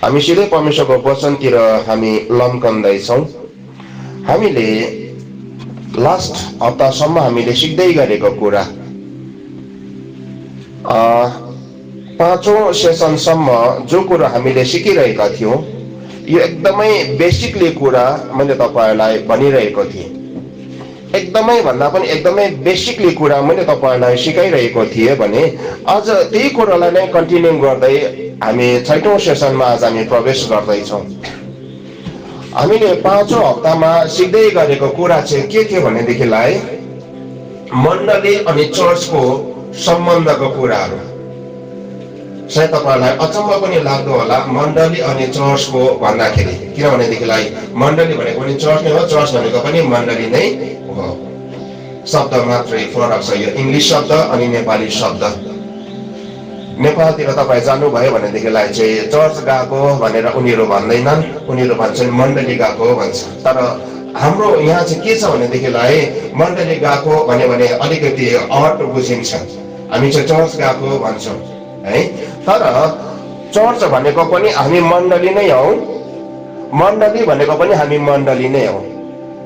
हामी सिधै परमेश्वरको वचनतिर हामी लम्कँदैछौँ। हामीले लास्ट हप्तासम्म हामीले सिक्दै गरेको कुरा, पाँचौं सेसनसम्म जो कुरा हामीले सिकिरहेका थियौँ, यो एकदमै बेसिकली कुरा मैले तपाईँहरूलाई भनिरहेको थिएँ। एकदमै भन्दा पनि एकदमै बेसिकली कुरा मैले तपाईँहरूलाई सिकाइरहेको थिएँ भने अझ त्यही कुरालाई नै कन्टिन्यू गर्दै हामी 6औं सेसनमा आज हामी प्रवेश गर्दैछौँ। हामीले पाँचौं हप्तामा सिक्दै गरेको कुरा चाहिँ के थियो भनेदेखिलाई मण्डली अनि चर्चको सम्बन्धको कुराहरू। सायद तपाईँहरूलाई अचम्म पनि लाग्दो होला मण्डली अनि चर्चको भन्दाखेरि, किनभनेदेखिलाई मण्डली भनेको पनि चर्च नै हो, चर्च भनेको पनि मण्डली नै हो। शब्द मात्रै फरक छ, यो इङ्ग्लिस शब्द अनि नेपाली शब्द। नेपालतिर तपाईँ जानुभयो भनेदेखिलाई चाहिँ चर्च गएको भनेर उनीहरू भन्दैनन्, उनीहरू भन्छन् मण्डली गएको भन्छ। तर हाम्रो यहाँ चाहिँ के छ भनेदेखिलाई मण्डली गएको भन्यो भने अलिकति अट बुझिन्छ, हामी चाहिँ चर्च गएको भन्छौँ है। तर चर्च भनेको पनि हामी मण्डली नै हौ, मण्डली भनेको पनि हामी मण्डली नै हौ।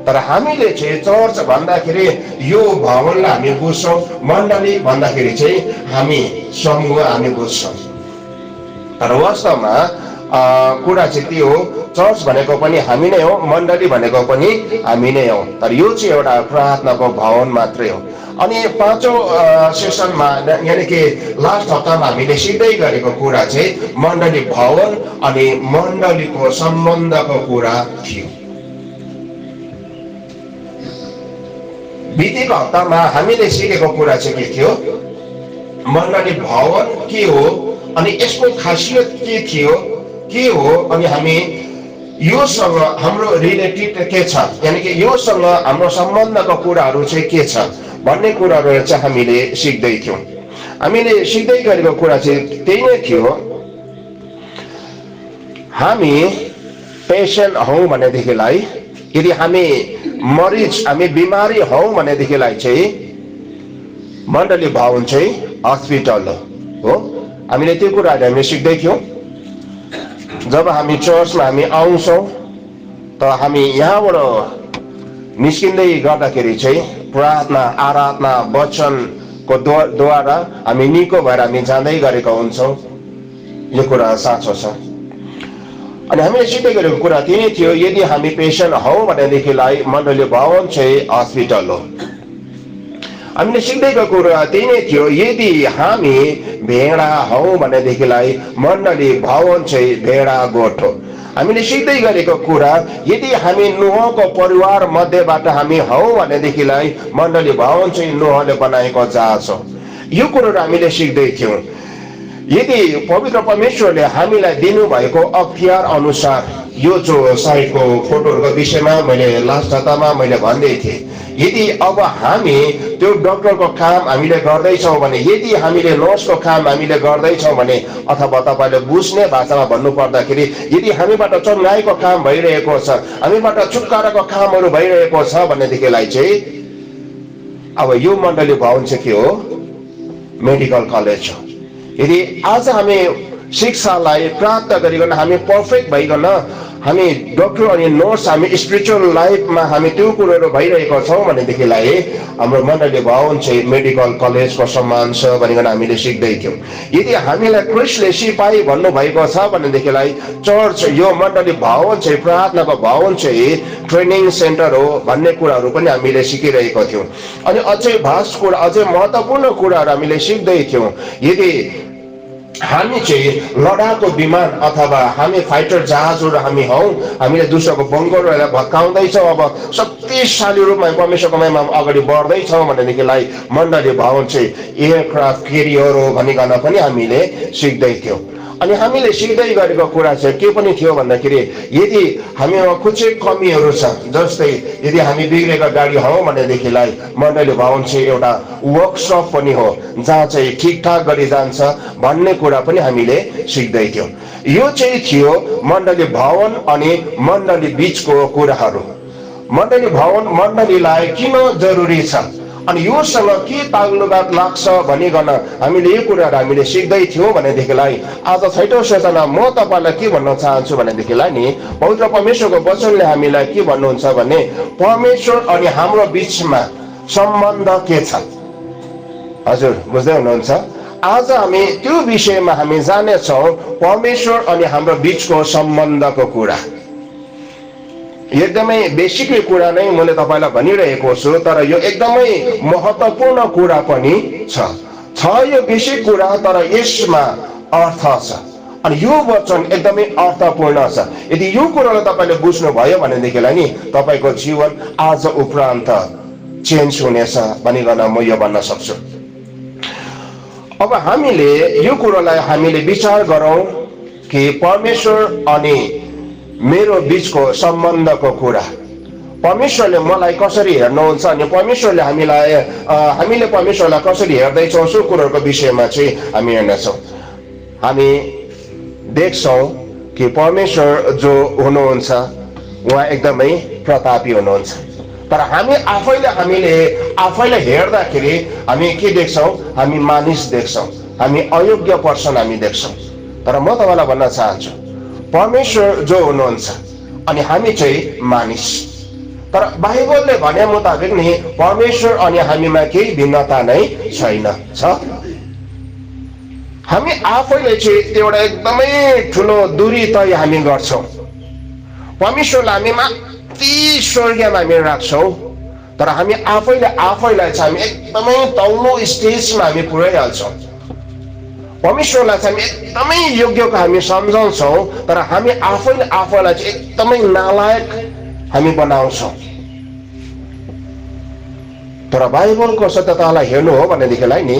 तर हामीले चाहिँ चर्च भन्दाखेरि यो भवनलाई हामी बुझ्छौँ, मण्डली भन्दाखेरि चाहिँ हामी समूह हामी बुझ्छौँ। तर वास्तवमा कुरा चाहिँ त्यो हो, चर्च भनेको पनि हामी नै हो, मण्डली भनेको पनि हामी नै हो। तर यो चाहिँ एउटा प्रार्थनाको भवन मात्रै हो। अनि पाँचौं सेसनमा यानि कि लास्ट हप्तामा हामीले सिक्दै गरेको कुरा चाहिँ मण्डली भवन अनि मण्डलीको सम्बन्धको कुरा थियो। बितेको हप्तामा हामीले सिकेको कुरा चाहिँ के थियो, मण्डली भवन के हो अनि यसको खासियत के थियो, के हो, अनि हामी योसँग हाम्रो रिलेटेड के छ, यानि कि योसँग हाम्रो सम्बन्धको कुराहरू चाहिँ के छ भन्ने कुराहरू चाहिँ हामीले सिक्दै थियौँ। हामीले सिक्दै गरेको कुरा चाहिँ त्यही नै थियो, हामी पेसेन्ट हौँ भनेदेखिलाई, यदि हामी मरिज हामी बिमारी हौँ भनेदेखिलाई चाहिँ मण्डली भवन चाहिँ हस्पिटल हो। हामीले त्यो कुराहरू हामीले सिक्दै थियौँ। जब हामी चर्चमा हामी आउँछौँ त हामी यहाँबाट निस्किँदै गर्दाखेरि चाहिँ प्रार्थना आराधना वचनको द्वारा हामी निको भएर हामी जाँदै गरेका हुन्छौँ। यो कुरा साँचो छ। अनि हामीले सिक्दै गरेको कुरा त्यही नै थियो, यदि हामी पेसेन्ट हौँ भनेदेखिलाई मण्डली भवन चाहिँ हस्पिटल हो। हामीले सिक्दै गएको कुरा त्यही नै थियो, यदि हामी भेडा हौँ भनेदेखिलाई मण्डली भवन चाहिँ भेडा गोठ हो। हामीले सिक्दै गरेको कुरा, यदि हामी नोहको परिवार मध्येबाट हामी हौँ भनेदेखिलाई मण्डली भवन चाहिँ नोहले बनाएको जहाज हो। यो कुरोहरू हामीले सिक्दै थियौँ। यदि पवित्र परमेश्वरले हामीलाई दिनुभएको अख्तियार अनुसार, यो जो साइडको फोटोहरूको विषयमा मैले लास्ट हप्तामा मैले भन्दै थिएँ, यदि अब हामी त्यो डक्टरको काम हामीले गर्दैछौँ भने, यदि हामीले नर्सको काम हामीले गर्दैछौँ भने, अथवा तपाईँले बुझ्ने भाषामा भन्नु पर्दाखेरि यदि हामीबाट चङ्गाइको काम भइरहेको छ, हामीबाट छुटकाराको कामहरू भइरहेको छ भनेदेखिलाई चाहिँ अब यो मण्डली भवन चाहिँ के हो, मेडिकल कलेज हो। यदि आज हामी शिक्षालाई प्राप्त गरिकन हामी पर्फेक्ट भइकन हामी डक्टर अनि नर्स हामी स्पिरिचुअल लाइफमा हामी त्यो कुरोहरू भइरहेको छौँ भनेदेखिलाई हाम्रो मण्डली भवन चाहिँ मेडिकल कलेजको समान छ भनिकन हामीले सिक्दै थियौँ। यदि हामीलाई क्रिस्टले सिपाही भन्नुभएको छ भनेदेखिलाई चर्च यो मण्डली भवन चाहिँ प्रार्थनाको भवन चाहिँ ट्रेनिङ सेन्टर हो भन्ने कुराहरू पनि हामीले सिकिरहेको थियौँ। अनि अझै भास्ट कुरा, अझै महत्त्वपूर्ण कुराहरू हामीले सिक्दै थियौँ। यदि हामी चाहिँ लडाकु विमान अथवा हामी फाइटर जहाजहरू हामी हौँ, हामीले दुसराको बङ्गरहरूलाई भत्काउँदैछौँ, अब शक्तिशाली रूपमा परमेश्वरको महिमामा अगाडि बढ्दैछौँ भनेदेखिलाई मण्डली भवन चाहिँ एयरक्राफ्ट केरियर हो भनिकन पनि हामीले सिक्दै थियौँ। अनि हामीले सिक्दै गरेको कुरा चाहिँ के पनि थियो भन्दाखेरि, यदि हामीमा कुछ कमीहरू छ, जस्तै यदि हामी बिग्रेको गाडी हौँ भनेदेखिलाई मण्डली भवन चाहिँ एउटा वर्कसप पनि हो जहाँ चाहिँ ठिकठाक गरी जान्छ भन्ने कुरा पनि हामीले सिक्दै थियौँ। यो चाहिँ थियो मण्डली भवन अनि मण्डली बिचको कुराहरू। मण्डली भवन मण्डलीलाई किन जरुरी छ अनि योसँग के ताल्लुकात लाग्छ भनिकन हामीले यो कुराहरू हामीले सिक्दै थियौँ भनेदेखिलाई आज 6औं सूचना म तपाईँलाई के भन्न चाहन्छु भनेदेखिलाई नि पवित्र परमेश्वरको वचनले हामीलाई के भन्नुहुन्छ भने परमेश्वर अनि हाम्रो बीचमा सम्बन्ध के छ। हजुर बुझ्दै हुनुहुन्छ। आज हामी त्यो विषयमा हामी जानेछौँ परमेश्वर अनि हाम्रो बीचको सम्बन्धको कुरा। एकदमै बेसिकली कुरा नै मैले तपाईँलाई भनिरहेको छु, तर यो एकदमै महत्त्वपूर्ण कुरा पनि छ यो बेसिक कुरा, तर यसमा अर्थ छ अनि यो वचन एकदमै अर्थपूर्ण छ। यदि यो कुरालाई तपाईँले बुझ्नुभयो भनेदेखिलाई नि तपाईँको जीवन आज उपरान्त चेन्ज हुनेछ भनिकन म यो भन्न सक्छु। अब हामीले यो कुरालाई हामीले विचार गरौँ कि परमेश्वर अनि मेरो बीचको सम्बन्धको कुरा। परमेश्वरले मलाई कसरी हेर्नुहुन्छ अनि परमेश्वरले हामीले परमेश्वरलाई कसरी हेर्दैछौँ सो कुराहरूको विषयमा चाहिँ हामी हेर्नेछौँ। हामी देख्छौँ कि परमेश्वर जो हुनुहुन्छ उहाँ एकदमै प्रतापी हुनुहुन्छ, तर हामी आफैले हेर्दाखेरि हामी के देख्छौँ? हामी मानिस देख्छौँ, हामी अयोग्य पर्सन हामी देख्छौँ। तर म तपाईँलाई भन्न चाहन्छु परमेश्वर जो हुनुहुन्छ अनि हामी चाहिँ मानिस, तर बाइबलले भने मुताबिक नि परमेश्वर अनि हामीमा केही भिन्नता नै छैन छ। हामी आफैले चाहिँ एउटा एकदमै ठुलो दूरी तय हामी गर्छौँ। परमेश्वरलाई हामी माथि स्वर्गमा हामी राख्छौँ, तर हामी आफैलाई चाहिँ हामी एकदमै तल्लो स्टेजमा हामी पुर्याइहाल्छौँ। परमेश्वरलाई चाहिँ हामी एकदमै योग्यको हामी सम्झाउँछौँ, तर हामी आफैलाई चाहिँ एकदमै नालायक हामी बनाउँछौँ। तर बाइबलको सत्यतालाई हेर्नु हो भनेदेखिलाई नि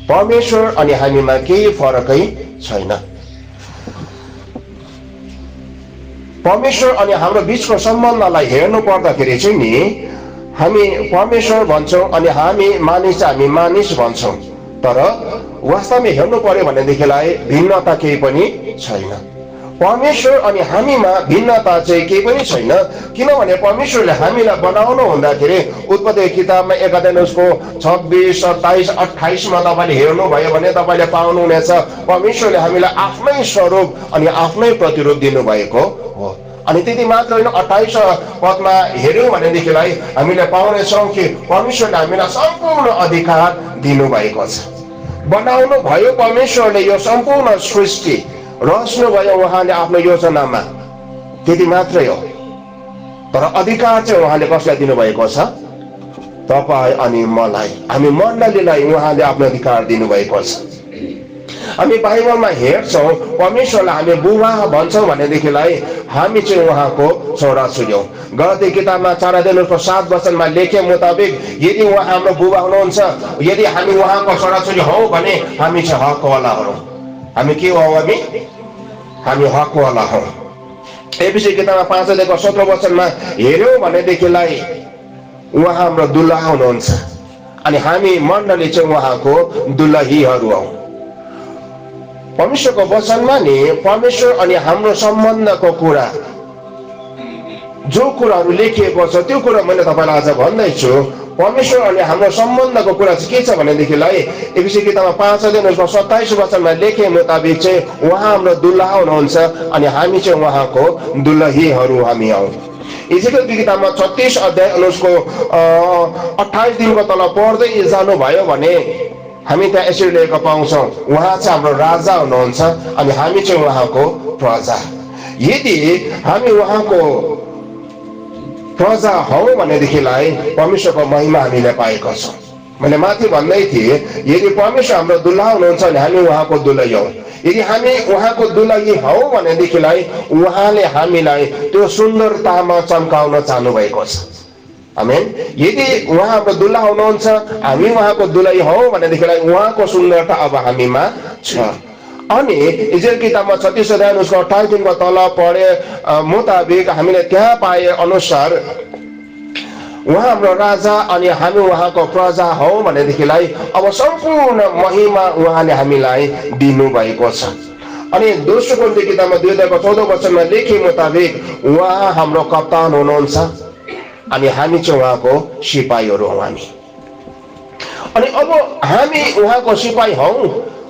परमेश्वर अनि हामीमा केही फरकै छैन। परमेश्वर अनि हाम्रो बीचको सम्बन्धलाई हेर्नु पर्दाखेरि चाहिँ नि हामी परमेश्वर भन्छौँ अनि हामी मानिस भन्छौँ, तर वास्तवमा हेर्नु पर्यो भनेदेखिलाई भिन्नता केही पनि छैन। परमेश्वर अनि हामीमा भिन्नता चाहिँ केही पनि छैन, किनभने परमेश्वरले हामीलाई बनाउनु हुँदाखेरि उत्पत्ति किताबमा 1 अध्याय उसको 26, 27, 28मा तपाईँले हेर्नुभयो भने तपाईँले पाउनुहुनेछ परमेश्वरले हामीलाई आफ्नै स्वरूप अनि आफ्नै प्रतिरूप दिनुभएको हो। अनि त्यति मात्र होइन, 28 पदमा हेऱ्यौँ भनेदेखिलाई हामीले पाउनेछौँ कि परमेश्वरले हामीलाई सम्पूर्ण अधिकार दिनुभएको छ। बनाउनु भयो परमेश्वरले यो सम्पूर्ण सृष्टि, रच्नु भयो उहाँले आफ्नो योजनामा, त्यति मात्रै हो। तर अधिकार चाहिँ उहाँले कसलाई दिनुभएको छ? तपाईँ अनि मलाई, हामी मण्डलीलाई उहाँले आफ्नो अधिकार दिनुभएको छ। हामी बाइबलमा हेर्छौँ परमेश्वरलाई हामी बुबा भन्छौँ भनेदेखिलाई हामी चाहिँ उहाँको छोराछोरी हौँ। गलाती किताबमा 4 अध्याय 7 वचनमा लेखे मुताबिक यदि उहाँ हाम्रो बुबा हुनुहुन्छ, यदि हामी उहाँको छोराछोरी हौँ भने हामी चाहिँ हकवालाहरू हौँ। हामी के हौँ? हामी हकवाला हौँ। एफिसी किताबमा 5 अध्यायको 17 वचनमा हेऱ्यौँ भनेदेखिलाई उहाँ हाम्रो दुल्हा हुनुहुन्छ अनि हामी मण्डली चाहिँ उहाँको दुल्हीहरू हौँ। परमेश्वरको वचनमा नि परमेश्वर अनि हाम्रो सम्बन्धको कुरा, जो कुराहरू लेखिएको छ त्यो कुरा मैले तपाईँलाई आज भन्दैछु। परमेश्वर अनि हाम्रो सम्बन्धको कुरा चाहिँ के छ भनेदेखिलाई एफिसी किताबमा 5 अध्याय 27 वचनमा लेखे मुताबिक चाहिँ उहाँ हाम्रो दुल्हा हुनुहुन्छ अनि हामी चाहिँ उहाँको दुल्हीहरू हामी हौँ। इजेकियल किताबमा 36 अध्याय उसको 28 दिनको तल पढ्दै जानुभयो भने हामी त्यहाँ यसरी लेखेको पाउँछौँ, उहाँ चाहिँ हाम्रो राजा हुनुहुन्छ अनि हामी चाहिँ उहाँको प्रजा। यदि हामी उहाँको प्रजा हौ भनेदेखिलाई परमेश्वरको महिमा हामीले पाएका छौँ। मैले माथि भन्दै थिएँ यदि परमेश्वर हाम्रो दुल्हा हुनुहुन्छ भने हामी उहाँको दुल्ही हौ। यदि हामी उहाँको दुल्ही हौ भनेदेखिलाई उहाँले हामीलाई त्यो सुन्दरतामा चम्काउन चाहनु भएको छ। आमेन। यदि उहाँ हाम्रो दुल्हा हुनुहुन्छ, हामी उहाँको दुल्ही हौ भनेदेखिलाई उहाँको सुन्दरता अब हामीमा छ। अनि इजेकियल किताबमा 36 अध्याय उसको 28 दिनको तल पढे मुताबिक हामीले त्यहाँ पाए अनुसार उहाँ हाम्रो राजा अनि हामी उहाँको प्रजा हौ भनेदेखिलाई अब सम्पूर्ण महिमा उहाँले हामीलाई दिनुभएको छ। अनि दोस्रो कोरिन्थी किताबमा 2 अध्यायको 14 वचनमा लेखे मुताबिक उहाँ हाम्रो कप्तान हुनुहुन्छ अनि हामी चाहिँ उहाँको सिपाहीहरू हौँ। हामी अनि अब हामी उहाँको सिपाही हौ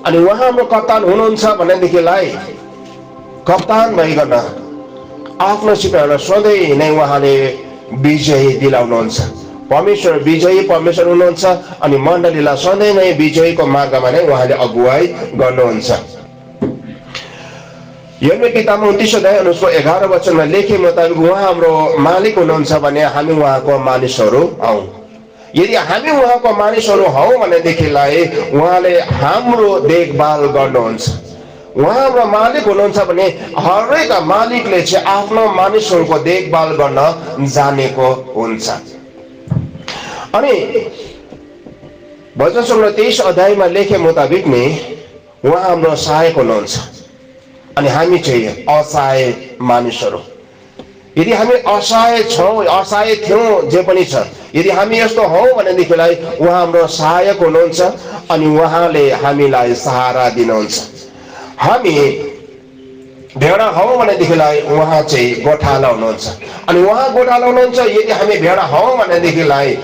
अनि उहाँ हाम्रो कप्तान हुनुहुन्छ भनेदेखिलाई कप्तान भइकन आफ्नो सिपाहीहरूलाई सधैँ नै उहाँले विजय दिलाउनुहुन्छ। परमेश्वर विजयी परमेश्वर हुनुहुन्छ अनि मण्डलीलाई सधैँ नै विजयीको मार्गमा नै उहाँले अगुवाई गर्नुहुन्छ। यर्मिया किताबमा 29 अध्याय उसको 11 वचनमा लेखे मुताबिक उहाँ हाम्रो मालिक हुनुहुन्छ भने हामी उहाँको मानिसहरू हौ। यदि हामी उहाँको मानिसहरू हौ भनेदेखिलाई उहाँले हाम्रो देखभाल गर्नुहुन्छ। उहाँ हाम्रो मालिक हुनुहुन्छ भने हरेक मालिकले चाहिँ आफ्नो मानिसहरूको देखभाल गर्न जानेको हुन्छ। अनि भजन सङ्ग्रह 23 अध्यायमा लेखे मुताबिक नै उहाँ हाम्रो सहायक हुनुहुन्छ अनि हामी चाहिँ असहाय मानिसहरू। यदि हामी असहाय छौँ असहाय थियौँ जे पनि छ यदि हामी यस्तो हौ भनेदेखिलाई उहाँ हाम्रो सहायक हुनुहुन्छ अनि उहाँले हामीलाई सहारा दिनुहुन्छ। हामी भेडा हौ भनेदेखिलाई उहाँ चाहिँ गोठाला हुनुहुन्छ अनि उहाँ गोठाला हुनुहुन्छ। यदि हामी भेडा हौ भनेदेखिलाई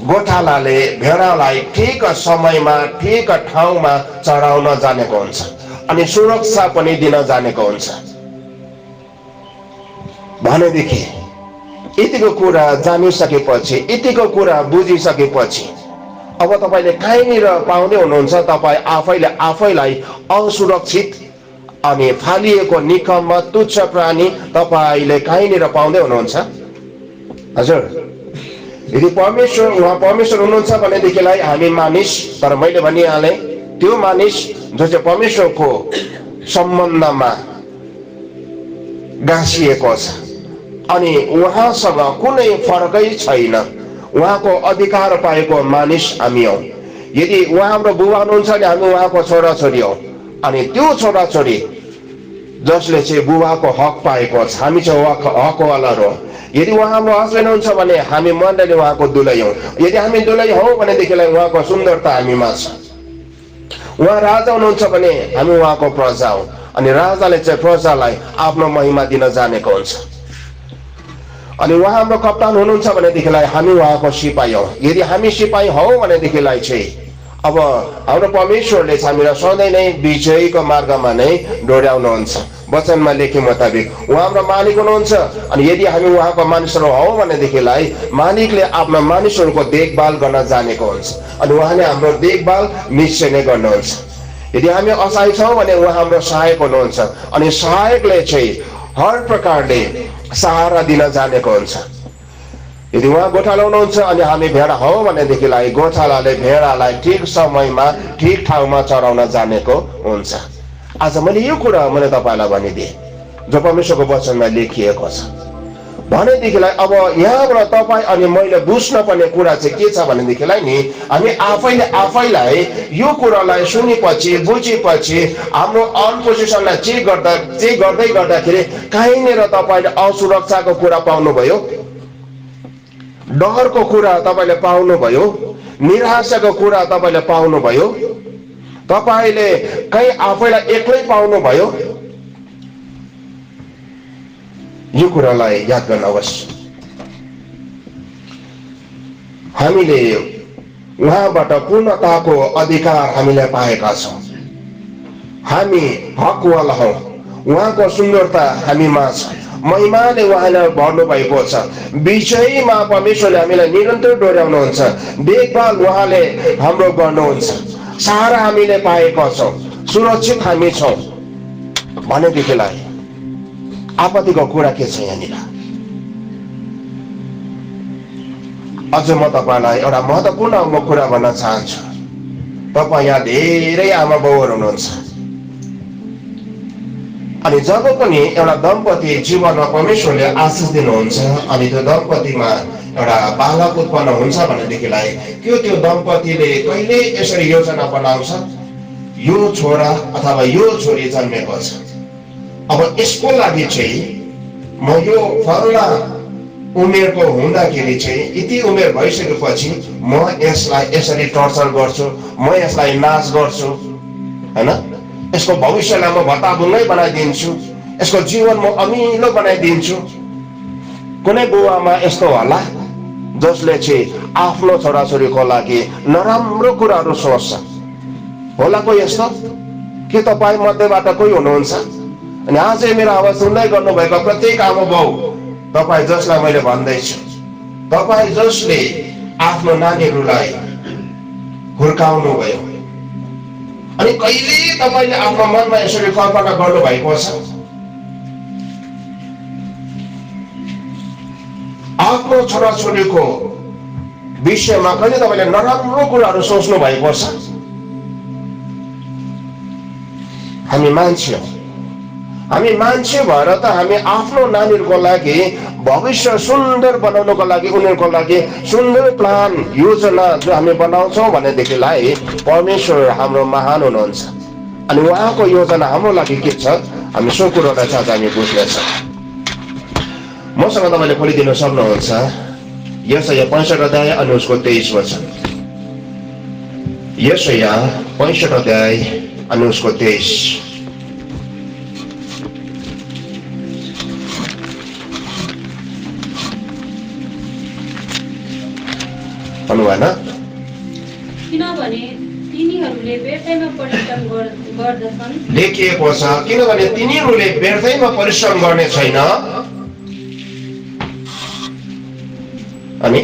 गोठालाले भेडालाई ठिक समयमा ठिक ठाउँमा चढाउन जानेको हुन्छ अनि सुरक्षा पनि दिन जानेको हुन्छ। भनेदेखि यतिको कुरा जानिसकेपछि यतिको कुरा बुझिसकेपछि अब तपाईँले कहीँनिर पाउँदै हुनुहुन्छ तपाईँ आफैले आफैलाई असुरक्षित अनि फालिएको निकम्म तुच्छ प्राणी तपाईँले कहीँनिर पाउँदै हुनुहुन्छ। हजुर यदि उहाँ परमेश्वर हुनुहुन्छ भनेदेखिलाई हामी मानिस तर मैले भनिहालेँ त्यो मानिस जो चाहिँ परमेश्वरको सम्बन्धमा गाँसिएको छ अनि उहाँसँग कुनै फरकै छैन। उहाँको अधिकार पाएको मानिस हामी हौ। यदि उहाँ हाम्रो बुबा हुनुहुन्छ भने हामी उहाँको छोराछोरी हौ अनि त्यो छोराछोरी जसले चाहिँ बुबाको हक पाएको छ हामी चाहिँ हकवालाहरू हौ। यदि उहाँ हाम्रो हस्बेन्ड हुन्छ भने हामी मण्डली उहाँको दुलै हौ। यदि हामी दुलै हौ भनेदेखिलाई उहाँको सुन्दरता हामीमा छ। उहाँ राजा हुनुहुन्छ भने हामी उहाँको प्रजा हौ अनि राजाले चाहिँ प्रजालाई आफ्नो महिमा दिन जानेको हुन्छ। अनि उहाँ हाम्रो कप्तान हुनुहुन्छ भनेदेखिलाई हामी उहाँको सिपाही हौ। यदि हामी सिपाही हौ भनेदेखिलाई चाहिँ अब हाम्रो परमेश्वरले चाहिँ हामीलाई सधैँ नै विजयीको मार्गमा नै डोर्याउनुहुन्छ। वचनमा लेखे मुताबिक उहाँ हाम्रो मालिक हुनुहुन्छ अनि यदि हामी उहाँको मानिसहरू हौ भनेदेखिलाई मालिकले आफ्नो मानिसहरूको देखभाल गर्न जानेको हुन्छ अनि उहाँले हाम्रो देखभाल निश्चय नै गर्नुहुन्छ। यदि हामी असहाय छौँ भने उहाँ हाम्रो सहायक हुनुहुन्छ अनि सहायकले चाहिँ हर प्रकारले सहारा दिन जानेको हुन्छ। यदि उहाँ गोठाला हुनुहुन्छ अनि हामी भेडा हौ भनेदेखिलाई गोठालाले भेडालाई ठिक समयमा ठिक ठाउँमा चढाउन जानेको हुन्छ। आज मैले यो कुरा मैले तपाईँलाई भनिदिएँ जो परमेश्वरको वचनमा लेखिएको छ। भनेदेखिलाई अब यहाँबाट तपाईँ अनि मैले बुझ्न पर्ने कुरा चाहिँ के छ भनेदेखिलाई नि हामी आफैले आफैलाई यो कुरालाई सुनेपछि बुझेपछि हाम्रो अनपोजिसनलाई चेक गर्दै गर्दाखेरि कहीँनिर तपाईँले असुरक्षाको कुरा पाउनुभयो, डरको कुरा तपाईँले पाउनुभयो, निराशाको कुरा तपाईँले पाउनुभयो, तपाईँले कहीँ आफैलाई एक्लै पाउनुभयो। यो कुरालाई याद गर्नुहोस्। हामीले उहाँबाट पूर्णताको अधिकार हामीले पाएका छौँ। हामी हकवाला हौ। उहाँको सुन्दरता हामीमा छ। महिमाले उहाँलाई भर्नु भएको छ। विजयीमा परमेश्वरले हामीलाई निरन्तर डोर्याउनुहुन्छ। देखभाल उहाँले हाम्रो गर्नुहुन्छ। सहारा हामीले पाएका छौँ। सुरक्षित हामी छौँ भनेदेखिलाई आपत्तिको कुरा के छ यहाँनिर? अझ म तपाईँलाई एउटा महत्त्वपूर्ण कुरा भन्न चाहन्छु। तपाईँ यहाँ धेरै आमा बाउहरू हुनुहुन्छ अनि जब पनि एउटा दम्पति जीवनमा परमेश्वरले आशिष दिनुहुन्छ अनि त्यो दम्पतिमा एउटा बालक उत्पन्न हुन्छ भनेदेखिलाई त्यो दम्पतिले कहिले यसरी योजना बनाउँछ, यो छोरा अथवा यो छोरी जन्मेको छ, अब यसको लागि चाहिँ म यो फल्ना उमेरको हुँदाखेरि चाहिँ यति उमेर भइसकेपछि म यसलाई यसरी टर्चर गर्छु, म यसलाई नाश गर्छु, हैन? यसको भविष्यलाई म भत्ताभुङ्गै बनाइदिन्छु, यसको जीवन म अमिलो बनाइदिन्छु। कुनै बुवामा यस्तो होला जसले चाहिँ आफ्नो छोराछोरीको लागि नराम्रो कुराहरू सोच्छ। होला कोही यस्तो? के तपाईँ मध्येबाट कोही हुनुहुन्छ? अनि आजै मेरो आवाज सुन्दै गर्नुभएको प्रत्येक आमा बाउ, तपाईँ जसलाई मैले भन्दैछु, तपाईँ जसले आफ्नो नानीहरूलाई हुर्काउनु भयो अनि कहिले तपाईँले आफ्नो मनमा यसरी कल्पना गर्नुभएको छ, आफ्नो छोराछोरीको विषयमा कहिले तपाईँले नराम्रो कुराहरू सोच्नु भएको छ? हामी मान्छे हौ। हामी मान्छे भएर त हामी आफ्नो नानीहरूको लागि भविष्य सुन्दर बनाउनको लागि, उनीहरूको लागि सुन्दर प्लान योजना जो हामी बनाउँछौँ भनेदेखिलाई परमेश्वर हाम्रो महान हुनुहुन्छ अनि उहाँको योजना हाम्रो लागि के छ, हामी सो कुरोलाई चाहिँ आज हामी बुझ्नेछौँ। मसँग तपाईँले खोलिदिन सक्नुहुन्छ यशाया 65 अध्याय अनि उसको 23 वचन। यशाया 65 अध्याय अनि उसको 23। भन्नु भएन? किनभने तिनीहरूले व्यर्थैमा परिश्रम गर्दछन्। लेखिएको छ, किनभने तिनीहरूले व्यर्थैमा परिश्रम गर्ने छैन। अनि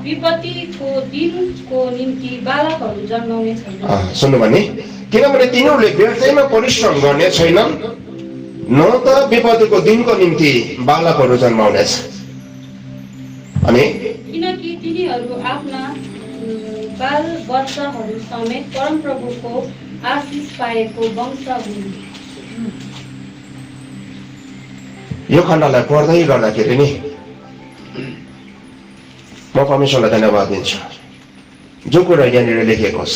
विपत्तिको दिनको निम्ति बालकहरू जन्माउने छैन। सुन्नु भने, किनभने तिनीहरूले व्यर्थैमा परिश्रम गर्ने छैनन्, न त विपत्तिको दिनको निम्ति बालकहरू जन्माउनेछ। अनि किनकि तिनीहरू आफ्ना बाल बच्चाहरू समेत परमप्रभुको आशिष पाएको वंश हुन्। यो खण्डलाई पढ्दै गर्दाखेरि नि म परमेश्वरलाई धन्यवाद दिन्छु। जो कुरा यहाँनिर लेखेको छ,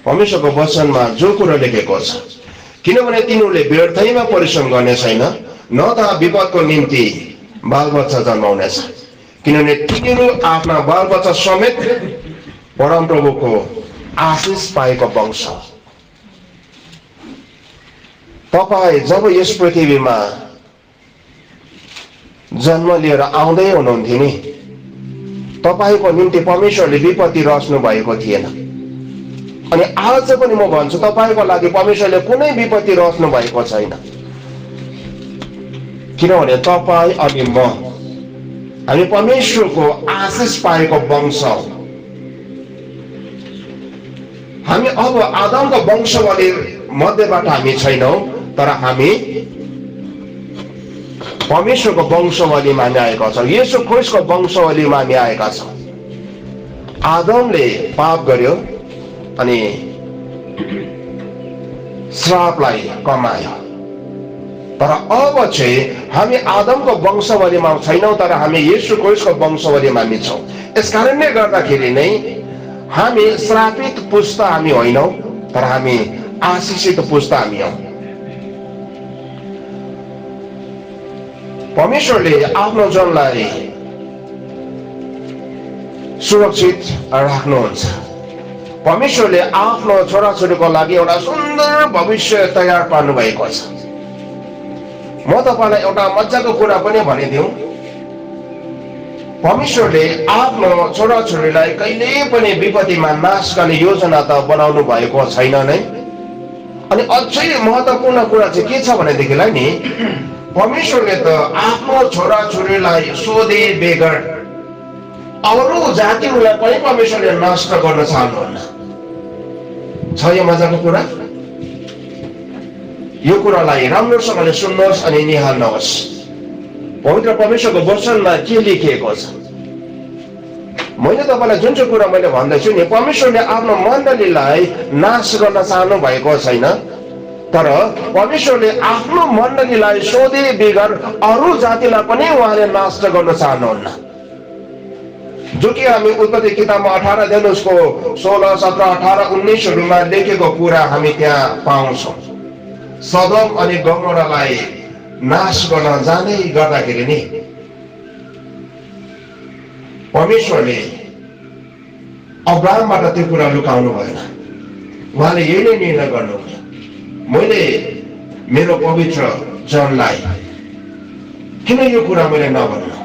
परमेश्वरको वचनमा जो कुरा लेखेको छ, किनभने तिनीहरूले व्यर्थैमा परिश्रम गर्ने छैन, न त विपदको निम्ति बालबच्चा जन्माउनेछ। किनभने तिनीहरू आफ्ना बालबच्चा समेत परमप्रभुको आशिष पाएको वंश। तपाईँ जब यस पृथ्वीमा जन्म लिएर आउँदै हुनुहुन्थ्यो नि, तपाईँको निम्ति परमेश्वरले विपत्ति रच्नु भएको थिएन। अनि आज पनि म भन्छु, तपाईँको लागि परमेश्वरले कुनै विपत्ति रच्नु भएको छैन। किनभने तपाईँ अनि म, हामी परमेश्वरको आशिष पाएको वंश हौ। हामी अब आदमको वंशवाली मध्येबाट हामी छैनौँ, तर हामी परमेश्वरको वंशवालीमा हामी आएका छौँ। येशू ख्रीष्टको वंशवालीमा हामी आएका छौँ। आदमले पाप गर्यो अनि श्रापलाई कमायो, तर अब चाहिँ हामी आदमको वंशवालीमा छैनौँ, तर हामी येशू ख्रीष्टको वंशवालीमा हामी छौँ। यस कारणले गर्दाखेरि नै हामी श्रापित पुस्ता हामी होइनौँ, तर हामी आशिषित पुस्ता हामी हौँ। परमेश्वरले आफ्नो जनलाई सुरक्षित राख्नुहुन्छ। परमेश्वरले आफ्नो छोराछोरीको लागि एउटा सुन्दर भविष्य तयार पार्नु भएको छ। म तपाईँलाई एउटा मजाको कुरा पनि भनिदिउँ, परमेश्वरले आफ्नो छोराछोरीलाई कहिले पनि विपत्तिमा नाश गर्ने योजना त बनाउनु भएको छैन नै। अनि अझै महत्त्वपूर्ण कुरा चाहिँ के छ भनेदेखिलाई नि, परमेश्वरले त आफ्नो छोराछोरीलाई सोधे बेगर अरू जातिहरूलाई पनि परमेश्वरले नष्ट गर्न चाहनुहुन्न। छ यो मजाको कुरा? यो कुरालाई राम्रोसँगले सुन्नुहोस् अनि निहाल्नुहोस्। पवित्र परमेश्वरको वचनमा के लेखिएको छ? मैले तपाईँलाई जुन चाहिँ कुरा मैले भन्दैछु नि, परमेश्वरले आफ्नो मण्डलीलाई नाश गर्न चाहनु भएको छैन, तर परमेश्वरले आफ्नो मण्डलीलाई सोधे बेगर अरू जातिलाई पनि उहाँले नष्ट गर्न चाहनुहुन्न। जो कि हामी उत्पत्ति किताबमा 18 अध्याय उसको 16, 17, 18, 19 लेखेको कुरा हामी त्यहाँ पाउँछौँ। सदोम अनि गमोरालाई नाश गर्न जाँदै गर्दाखेरि नि परमेश्वरले अब्राहमबाट त्यो कुरा लुकाउनु भएन। उहाँले यही नै निर्णय गर्नुभयो, मैले मेरो पवित्र जनलाई किन यो कुरा मैले नभन्नु?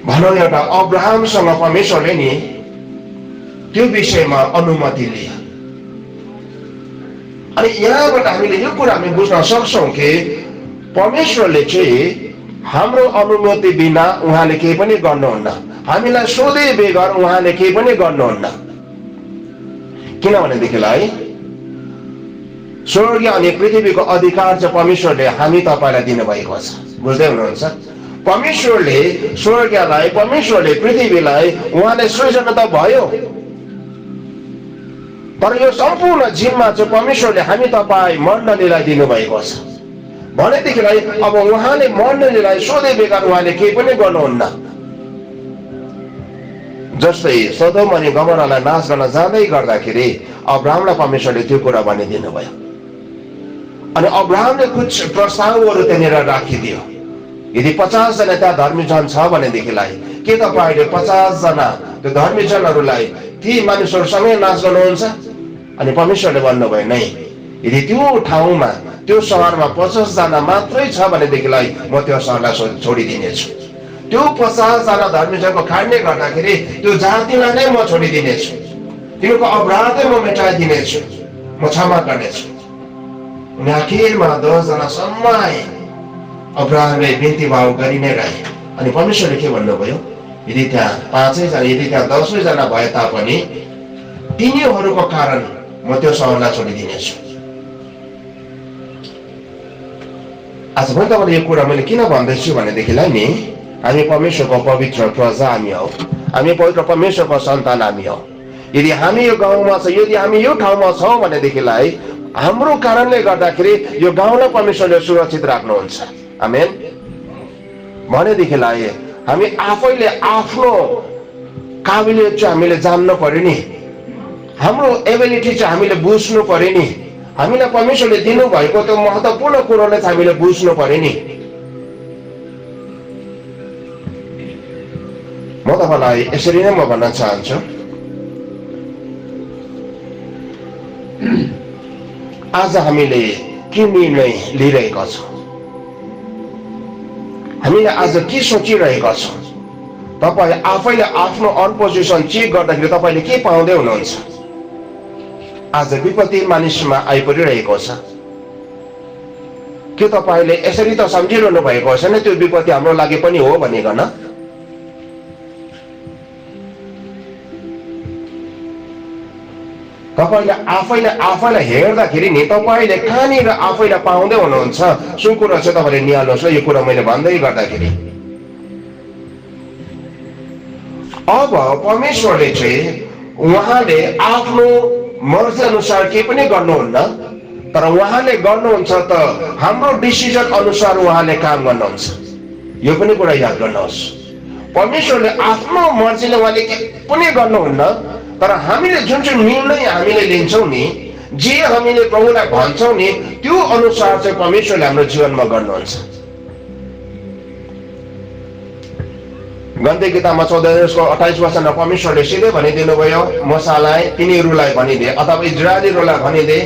भनौँ एउटा अब्राहमसँग परमेश्वरले नि त्यो विषयमा अनुमति लिए। अनि यहाँबाट हामीले यो कुरा हामी बुझ्न सक्छौँ कि परमेश्वरले चाहिँ हाम्रो अनुमति बिना उहाँले केही पनि गर्नुहुन्न। हामीलाई सोधे बेगर उहाँले केही पनि गर्नुहुन्न। किनभनेदेखिलाई स्वर्ग अनि पृथ्वीको अधिकार चाहिँ परमेश्वरले हामी तपाईँलाई दिनुभएको छ। बुझ्दै हुनुहुन्छ? परमेश्वरले स्वर्गलाई, परमेश्वरले पृथ्वीलाई उहाँले सृजना त भयो, तर यो सम्पूर्ण जिम्मा चाहिँ परमेश्वरले हामी तपाईँ मण्डलीलाई दिनुभएको छ। भनेदेखिलाई अब उहाँले मण्डलीलाई सोधे बेगर उहाँले केही पनि गर्नुहुन्न। जस्तै सदोम अनि गमोरालाई नाश गर्न जाँदै गर्दाखेरि अब्राहमलाई परमेश्वरले त्यो कुरा भनिदिनु भयो। अनि अब्राहमले कुछ प्रस्तावहरू त्यहाँनिर राखिदियो। यदि 50 जना त्यहाँ धर्मी जन छ भनेदेखिलाई के तपाईँले 50 जना त्यो धर्मी जनहरूलाई ती मानिसहरूसँगै नाश गर्नुहुन्छ? अनि परमेश्वरले भन्नुभयो नै, यदि त्यो ठाउँमा त्यो सहरमा 50 जना मात्रै छ भनेदेखिलाई म त्यो सहरलाई छोडिदिनेछु। त्यो 50 जना धर्मी जनको कारणले गर्दाखेरि त्यो जातिलाई नै म छोडिदिनेछु। तिनीहरूको अपराधै म मेटाइदिनेछु, म क्षमा गर्नेछु। अनि आखिरमा 10 जनासम्म आए। अब्राहमले बिन्ती भाव गरि नै रहे। अनि परमेश्वरले के भन्नुभयो? यदि त्यहाँ 5 जना, यदि त्यहाँ 10 जना भए तापनि तिनीहरूको कारण म त्यो सहरलाई छोडिदिनेछु। आज पनि तपाईँले यो कुरा मैले किन भन्दैछु भनेदेखिलाई नि, हामी परमेश्वरको पवित्र प्रजा हामी हौ, हामी पवित्र परमेश्वरको सन्तान हामी हौ। यदि हामी यो गाउँमा छ, यदि हामी यो ठाउँमा छौँ भनेदेखिलाई हाम्रो कारणले गर्दाखेरि यो गाउँलाई परमेश्वरले सुरक्षित राख्नुहुन्छ। आमेन। भनेदेखिलाई हामी आफैले आफ्नो काबिलियत चाहिँ हामीले जान्नु पर्यो नि, हाम्रो एबिलिटी चाहिँ हामीले बुझ्नु पर्यो नि, हामीलाई परमेश्वरले दिनुभएको त्यो महत्त्वपूर्ण कुरोलाई चाहिँ हामीले बुझ्नु पर्यो नि। म तपाईँलाई यसरी नै म भन्न चाहन्छु, आज हामीले के निर्णय लिइरहेका छौँ, हामीले आज के सोचिरहेका छौँ? तपाईँ आफैले आफ्नो अनपोजिसन चेक गर्दाखेरि तपाईँले के पाउँदै हुनुहुन्छ? आज विपत्ति मानिसमा आइपरिरहेको छ। के तपाईँले यसरी त सम्झिरहनु भएको छैन त्यो विपत्ति हाम्रो लागि पनि हो भनिकन? तपाईँले आफैलाई हेर्दाखेरि नि तपाईँले कहाँनिर आफैलाई पाउँदै हुनुहुन्छ सो कुरा चाहिँ तपाईँले निहाल्नुहोस् ल। यो कुरा मैले भन्दै गर्दाखेरि अब परमेश्वरले चाहिँ उहाँले आफ्नो मर्जी अनुसार केही पनि गर्नुहुन्न, तर उहाँले गर्नुहुन्छ त हाम्रो डिसिजन अनुसार उहाँले काम गर्नुहुन्छ। यो पनि कुरा याद गर्नुहोस्, परमेश्वरले आफ्नो मर्जीले उहाँले केही पनि गर्नुहुन्न, तर हामीले जुन चाहिँ निर्णय हामीले लिन्छौँ नि, जे हामीले प्रभुलाई भन्छौँ नि, त्यो अनुसार चाहिँ परमेश्वरले हाम्रो जीवनमा गर्नुहुन्छ। गन्ते किताबमा 14:28 परमेश्वरले सिधै भनिदिनु भयो मूसालाई, तिनीहरूलाई भनिदिए अथवा इजरायलीहरूलाई भनिदिए,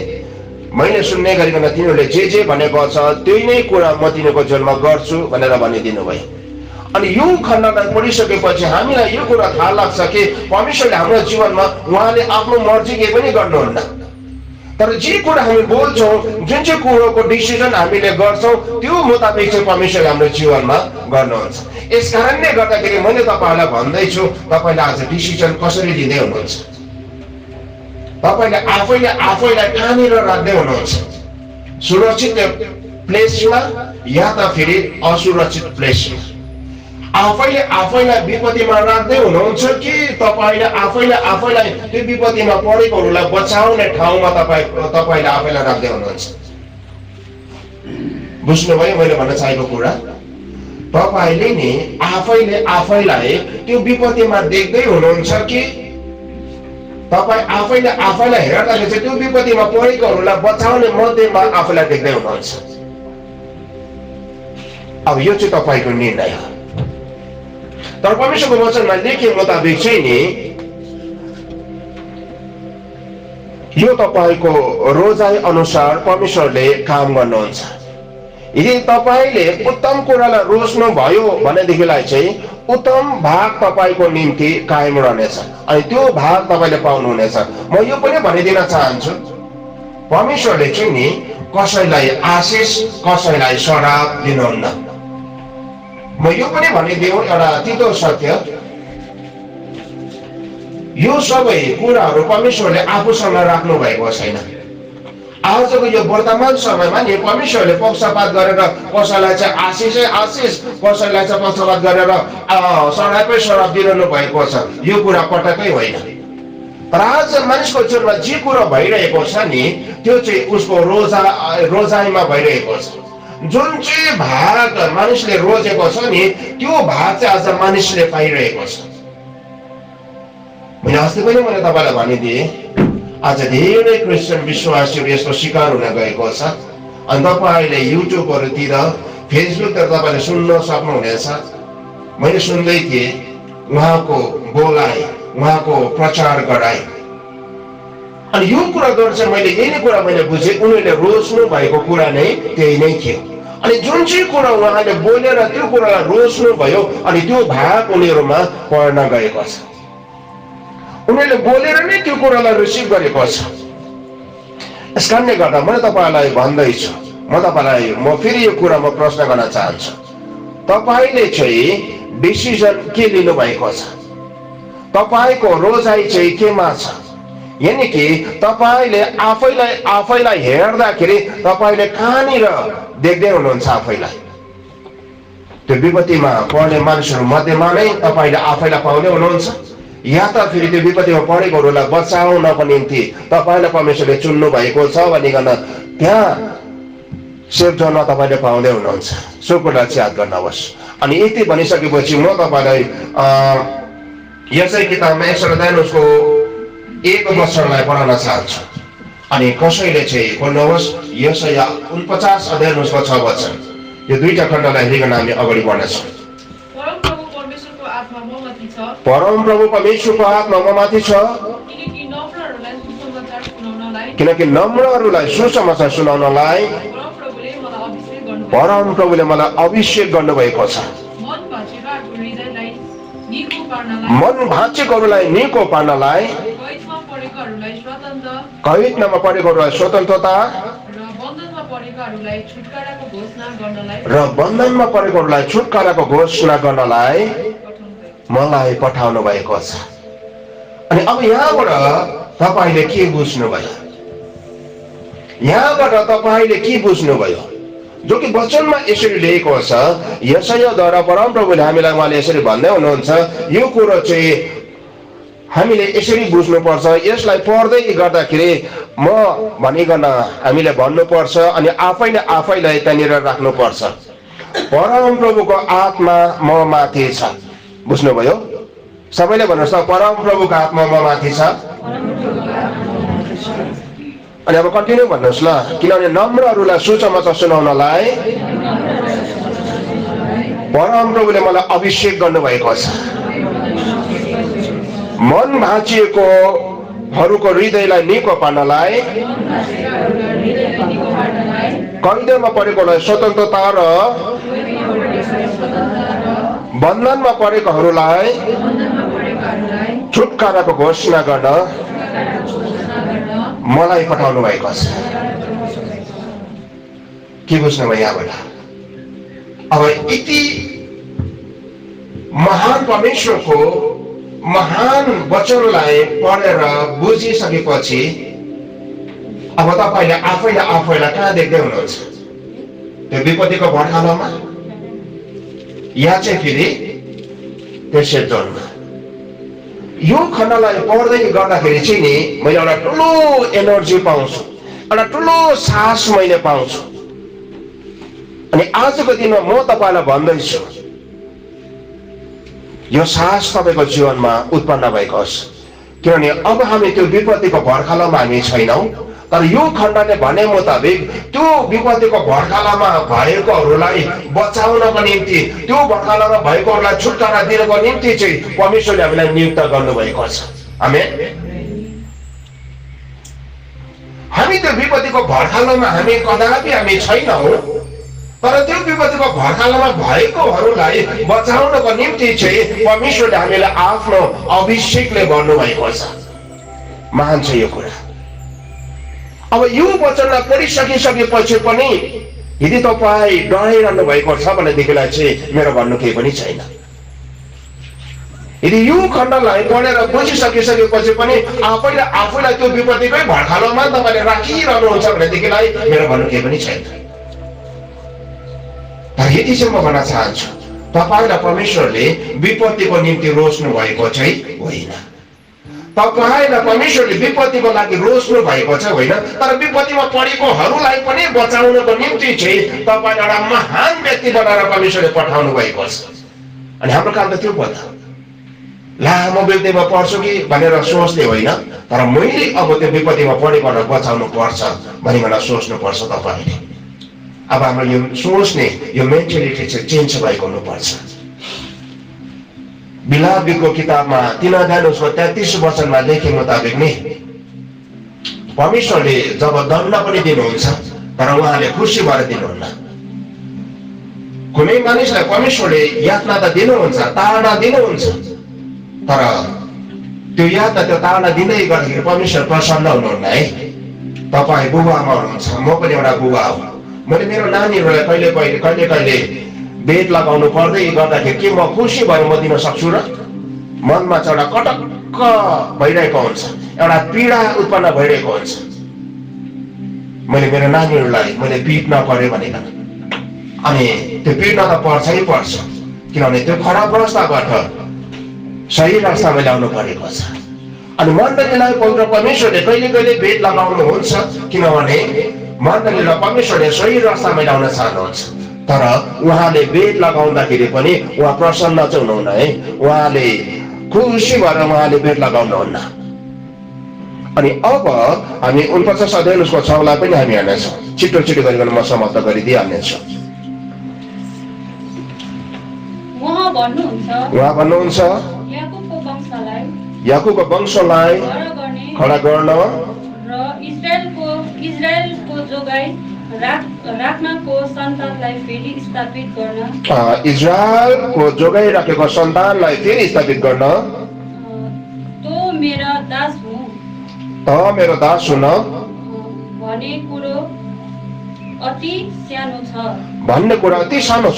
मैले सुन्ने गरिकन तिनीहरूले जे भनेको छ त्यही नै कुरा म तिनीहरूको जीवनमा गर्छु भनेर भनिदिनु भयो। अनि यो खण्डलाई पढिसकेपछि हामीलाई यो कुरा थाहा लाग्छ कि परमेश्वरले हाम्रो जीवनमा उहाँले आफ्नो मर्जी केही पनि गर्नुहुन्न, तर जे कुरा हामी बोल्छौँ, जुन चाहिँ कुरोको डिसिजन हामीले गर्छौँ त्यो मुताबिक चाहिँ परमेश्वरले हाम्रो जीवनमा गर्नुहुन्छ। यस कारणले गर्दाखेरि मैले तपाईँहरूलाई भन्दैछु, तपाईँले आज डिसिजन कसरी लिँदै हुनुहुन्छ? तपाईँले आफैलाई कहाँनिर राख्दै हुनुहुन्छ? सुरक्षित प्लेसमा या त फेरि असुरक्षित प्लेसमा? आफैलाई विपत्तिमा राख्दै हुनुहुन्छ कि तपाईँले आफैलाई त्यो विपत्तिमा परेकोहरूलाई बचाउने ठाउँमा तपाईँले आफैलाई राख्दै हुनुहुन्छ? बुझ्नुभयो मैले भन्न चाहेको कुरा? तपाईँले नि आफैलाई त्यो विपत्तिमा देख्दै हुनुहुन्छ कि तपाईँ आफैलाई हेर्दाखेरि चाहिँ त्यो विपत्तिमा परेकोहरूलाई बचाउने मध्येमा आफैलाई देख्दै हुनुहुन्छ? अब यो चाहिँ तपाईँको निर्णय हो। तर परमेश्वरको वचनमा लेखे मुताबिक चाहिँ नि यो तपाईँको रोजाइ अनुसार परमेश्वरले काम गर्नुहुन्छ। यदि तपाईले उत्तम कुरालाई रोज्नु भयो भनेदेखिलाई चाहिँ उत्तम भाग तपाईको निम्ति कायम रहनेछ अनि त्यो भाग तपाईले पाउनुहुनेछ। म यो पनि भनिदिन चाहन्छु, परमेश्वरले चाहिँ नि कसैलाई आशिष कसैलाई श्राप दिनुहुन्न। म यो पनि भनिदिउँ एउटा तितो सत्य, यो सबै कुराहरू परमेश्वरले आफूसँग राख्नु भएको छैन। आजको यो वर्तमान समयमा नि परमेश्वरले पक्षपात गरेर कसैलाई चाहिँ आशिषै आशिष कसैलाई चाहिँ पक्षपात गरेर श्रापै श्राप दिइरहनु भएको छ, यो कुरा पटक्कै होइन। तर आज मानिसको जीवनमा जे कुरा भइरहेको छ नि त्यो चाहिँ उसको रोजाइमा भइरहेको छ। जुन चाहिँ भाग मानिसले रोजेको छ नि त्यो भाग चाहिँ आज मानिसले पाइरहेको छ। मैले अस्ति पनि मैले तपाईँलाई भनिदिएँ, आज धेरै क्रिस्चियन विश्वासीहरू यसको शिकार हुन गएको छ। अनि तपाईँले युट्युबहरूतिर फेसबुकतिर तपाईँले सुन्न सक्नुहुनेछ। मैले सुन्दै थिएँ उहाँको बोलाइ उहाँको प्रचार गराइ अनि यो कुरा गर्छ। मैले यही नै कुरा मैले बुझेँ, उनीहरूले रोज्नु भएको कुरा नै त्यही नै थियो। अनि जुन चाहिँ कुरा उहाँले बोलेर त्यो कुरालाई रोज्नु भयो अनि त्यो भाग उनीहरूमा पर्न गएको छ। उनीहरूले बोलेर नै त्यो कुरालाई रिसिभ गरेको छ। यस कारणले गर्दा मैले तपाईँलाई भन्दैछु, म फेरि यो कुरामा प्रश्न गर्न चाहन्छु, तपाईँले चाहिँ डिसिजन के लिनु भएको छ? तपाईँको रोजाइ चाहिँ केमा छ? यानि कि तपाईँले आफैलाई हेर्दाखेरि तपाईँले कहाँनिर देख्दै हुनुहुन्छ आफैलाई? त्यो विपत्तिमा पर्ने मानिसहरू मध्येमा नै तपाईँले आफैलाई पाउने हुनुहुन्छ या त फेरि त्यो विपत्तिमा परेकोहरूलाई बचाउनको निम्ति तपाईँलाई परमेश्वरले चुन्नु भएको छ भनिकन त्यहाँ सेभ गर्न तपाईँले पाउँदै हुनुहुन्छ? सो कुरा चाहिँ याद गर्नुहोस्। अनि यति भनिसकेपछि म तपाईँलाई यसै किताबमा उसको 1 वचनलाई पढाउन चाहन्छु। अनि कसैले चाहिँ पढ्नुहोस् यशाया 49 अध्याय उसको 6 वचन। यो दुईटा खण्डलाई हेरिकन हामी अगाडि बढ्नेछौँ। परमप्रभु परमेश्वरको आत्मा ममाथि छ, परमप्रभु परमेश्वरको आत्मा ममाथि छ, किनकि नम्रहरूलाई सुसमाचार सुनाउनलाई परमप्रभुले मलाई अभिषेक गर्नुभएको छ। मन भाँचेकोहरूलाई निको पार्नलाई, कैदमा परेकोहरूलाई स्वतन्त्रता र बन्धनमा परेकोहरूलाई छुटकाराको घोषणा गर्नलाई मलाई पठाउनु भएको छ। अनि अब यहाँबाट तपाईँले के बुझ्नुभयो? यहाँबाट तपाईँले के बुझ्नुभयो? जो कि वचनमा यसरी लेखेको छ, यशायाद्वारा परमप्रभुले हामीलाई उहाँले यसरी भन्दै हुनुहुन्छ, यो कुरो चाहिँ हामीले यसरी बुझ्नुपर्छ। यसलाई पढ्दै गर्दाखेरि म भनिकन हामीले भन्नुपर्छ अनि आफैलाई त्यहाँनिर राख्नुपर्छ। परमप्रभुको आत्मा म माथि छ। बुझ्नुभयो? सबैले भन्नुहोस् त, परमप्रभुको आत्मा म माथि छ। अनि अब कन्टिन्यू भन्नुहोस् ल। किनभने नम्रहरूलाई सुसमाचार सुनाउनलाई परमप्रभुले मलाई अभिषेक गर्नुभएको छ। मन भाँचिएकोहरूको हृदयलाई निको पार्नलाई, कैदमा परेकोलाई स्वतन्त्रता र बन्धनमा परेकोहरूलाई छुटकाराको घोषणा गर्न मलाई पठाउनु भएको छ। के बुझ्नुभयो यहाँबाट? अब यति महान परमेश्वरको महान वचनलाई पढेर बुझिसकेपछि अब तपाईँले आफैलाई कहाँ देख्दै हुनुहुन्छ? त्यो विपत्तिको भड्कालोमा या चाहिँ फेरि त्यसै जोनमा? यो खण्डलाई पढ्दै गर्दाखेरि चाहिँ नि मैले एउटा ठुलो एनर्जी पाउँछु, एउटा ठुलो साहस मैले पाउँछु। अनि आजको दिनमा म तपाईँलाई भन्दैछु, यो साहस तपाईँको जीवनमा उत्पन्न भएको होस्। किनभने अब हामी त्यो विपत्तिको भड्कालोमा हामी छैनौँ, तर यो खण्डले भने मुताबिक त्यो विपत्तिको भड्कालोमा भएकोहरूलाई बचाउनको निम्ति, त्यो भड्कालोमा भएकोहरूलाई छुटकारा दिनको निम्ति चाहिँ परमेश्वरले हामीलाई नियुक्त गर्नुभएको छ। आमेन। हामी त्यो विपत्तिको भड्कालोमा हामी कदापि हामी छैनौँ, तर त्यो विपत्तिको भर्खरमा भएकोहरूलाई बचाउनको निम्ति चाहिँ परमेश्वरले हामीलाई आफ्नो अभिषेकले गर्नुभएको छ। महान छ यो कुरा। अब यो वचनलाई पढिसकिसकेपछि पनि यदि तपाईँ डराइरहनु भएको छ भनेदेखिलाई चाहिँ मेरो भन्नु केही पनि छैन। यदि यो खण्डलाई पढेर बुझिसकिसकेपछि पनि आफैलाई त्यो विपत्तिकै भर्खरमा तपाईँले राखिरहनुहुन्छ भनेदेखिलाई मेरो भन्नु केही पनि छैन। तर यति चाहिँ म भन्न चाहन्छु, तपाईँलाई परमेश्वरले विपत्तिको निम्ति रोज्नु भएको चाहिँ होइन। तपाईँलाई परमेश्वरले विपत्तिको लागि रोज्नु भएको चाहिँ होइन, तर विपत्तिमा परेकोहरूलाई पनि बचाउनको निम्ति चाहिँ तपाईँ एउटा महान व्यक्ति बनाएर परमेश्वरले पठाउनु भएको छ। अनि हाम्रो काम त त्यो पो त, ला म विपत्तिमा पर्छु कि भनेर सोच्ने होइन, तर मैले अब त्यो विपत्तिमा परेकोलाई बचाउनु पर्छ भनिकन सोच्नुपर्छ तपाईँले। अब हाम्रो यो सोच्ने यो मेन्टालिटी चाहिँ चेन्ज भएको हुनुपर्छ। बिलापीको किताबमा 3 अध्याय उसको 33 वचनमा लेखे मुताबिक नि परमेश्वरले जब दण्ड पनि दिनुहुन्छ तर उहाँले खुसी भएर दिनुहुन्न। कुनै मानिसलाई परमेश्वरले यातना त दिनुहुन्छ, ताडना दिनुहुन्छ, तर त्यो यातना त्यो ताडना दिँदै गर्दाखेरि परमेश्वर प्रसन्न हुनुहुन्न है। तपाईँ बुबा आमा हुनुहुन्छ, म पनि एउटा बुबा हो। मैले मेरो नानीहरूलाई कहिले बेड लगाउनु पर्दै गर्दाखेरि के म खुसी भएर म दिन सक्छु र? मनमा चाहिँ एउटा कटक्क भइरहेको हुन्छ, एउटा पीडा उत्पन्न भइरहेको हुन्छ। मैले मेरो नानीहरूलाई मैले पिट्न पर्यो भनेर, अनि त्यो पिट्न त पर्छै पर्छ, किनभने त्यो खराब अवस्थाबाट सही रास्तामा ल्याउनु परेको छ। अनि मण्डलीलाई पवित्र परमेश्वरले कहिले बेड लगाउनुहुन्छ, किनभने मण्डलीलाई परमेश्वरले सही रास्तामा ल्याउन चाहनुहुन्छ। तर उहाँले बेड लगाउँदाखेरि पनि उहाँ प्रसन्न चाहिँ हुनुहुन्न है, उहाँले खुसी भएर उहाँले बेड लगाउनुहुन्न। अनि अब हामी 49 अध्याय उसको 6 लाई पनि हामी हेर्नेछौँ। छिटो गरिकन म समाप्त गरिदिइहाल्नेछु। उहाँ भन्नुहुन्छ याकुबको वंशलाई खडा गर्न र इजरायलको जोगाई राख्नको सन्तानलाई फेरि स्थापित गर्न, इजरायलको जोगाई राखेको सन्तानलाई फेरि स्थापित गर्न, तो मेरा दास हुँ हुन भन्ने कुरो अति सानो छ,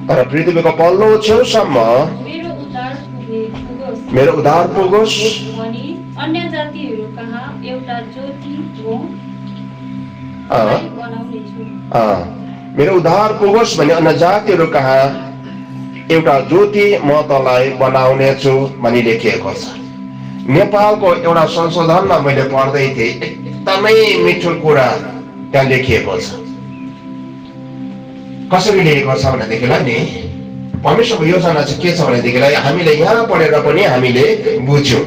तर पृथ्वीको पल्लो छेउसम्म मेरो उद्धार पुगोस् भनी अन्य जातिहरू कहाँ एउटा ज्योति बनाउनेछु। मेरो उद्धार पुगोस् भने अन्य जातिहरू कहाँ एउटा ज्योति म तँलाई बनाउने छु भनी लेखिएको छ। नेपालको एउटा संशोधनमा मैले पढ्दै थिएँ, एकदमै मिठो कुरा त्यहाँ लेखिएको छ। कसरी लेखेको छ भनेदेखिलाई नि, परमेश्वरको योजना चाहिँ के छ भनेदेखिलाई हामीले यहाँ पढेर पनि हामीले बुझ्यौँ।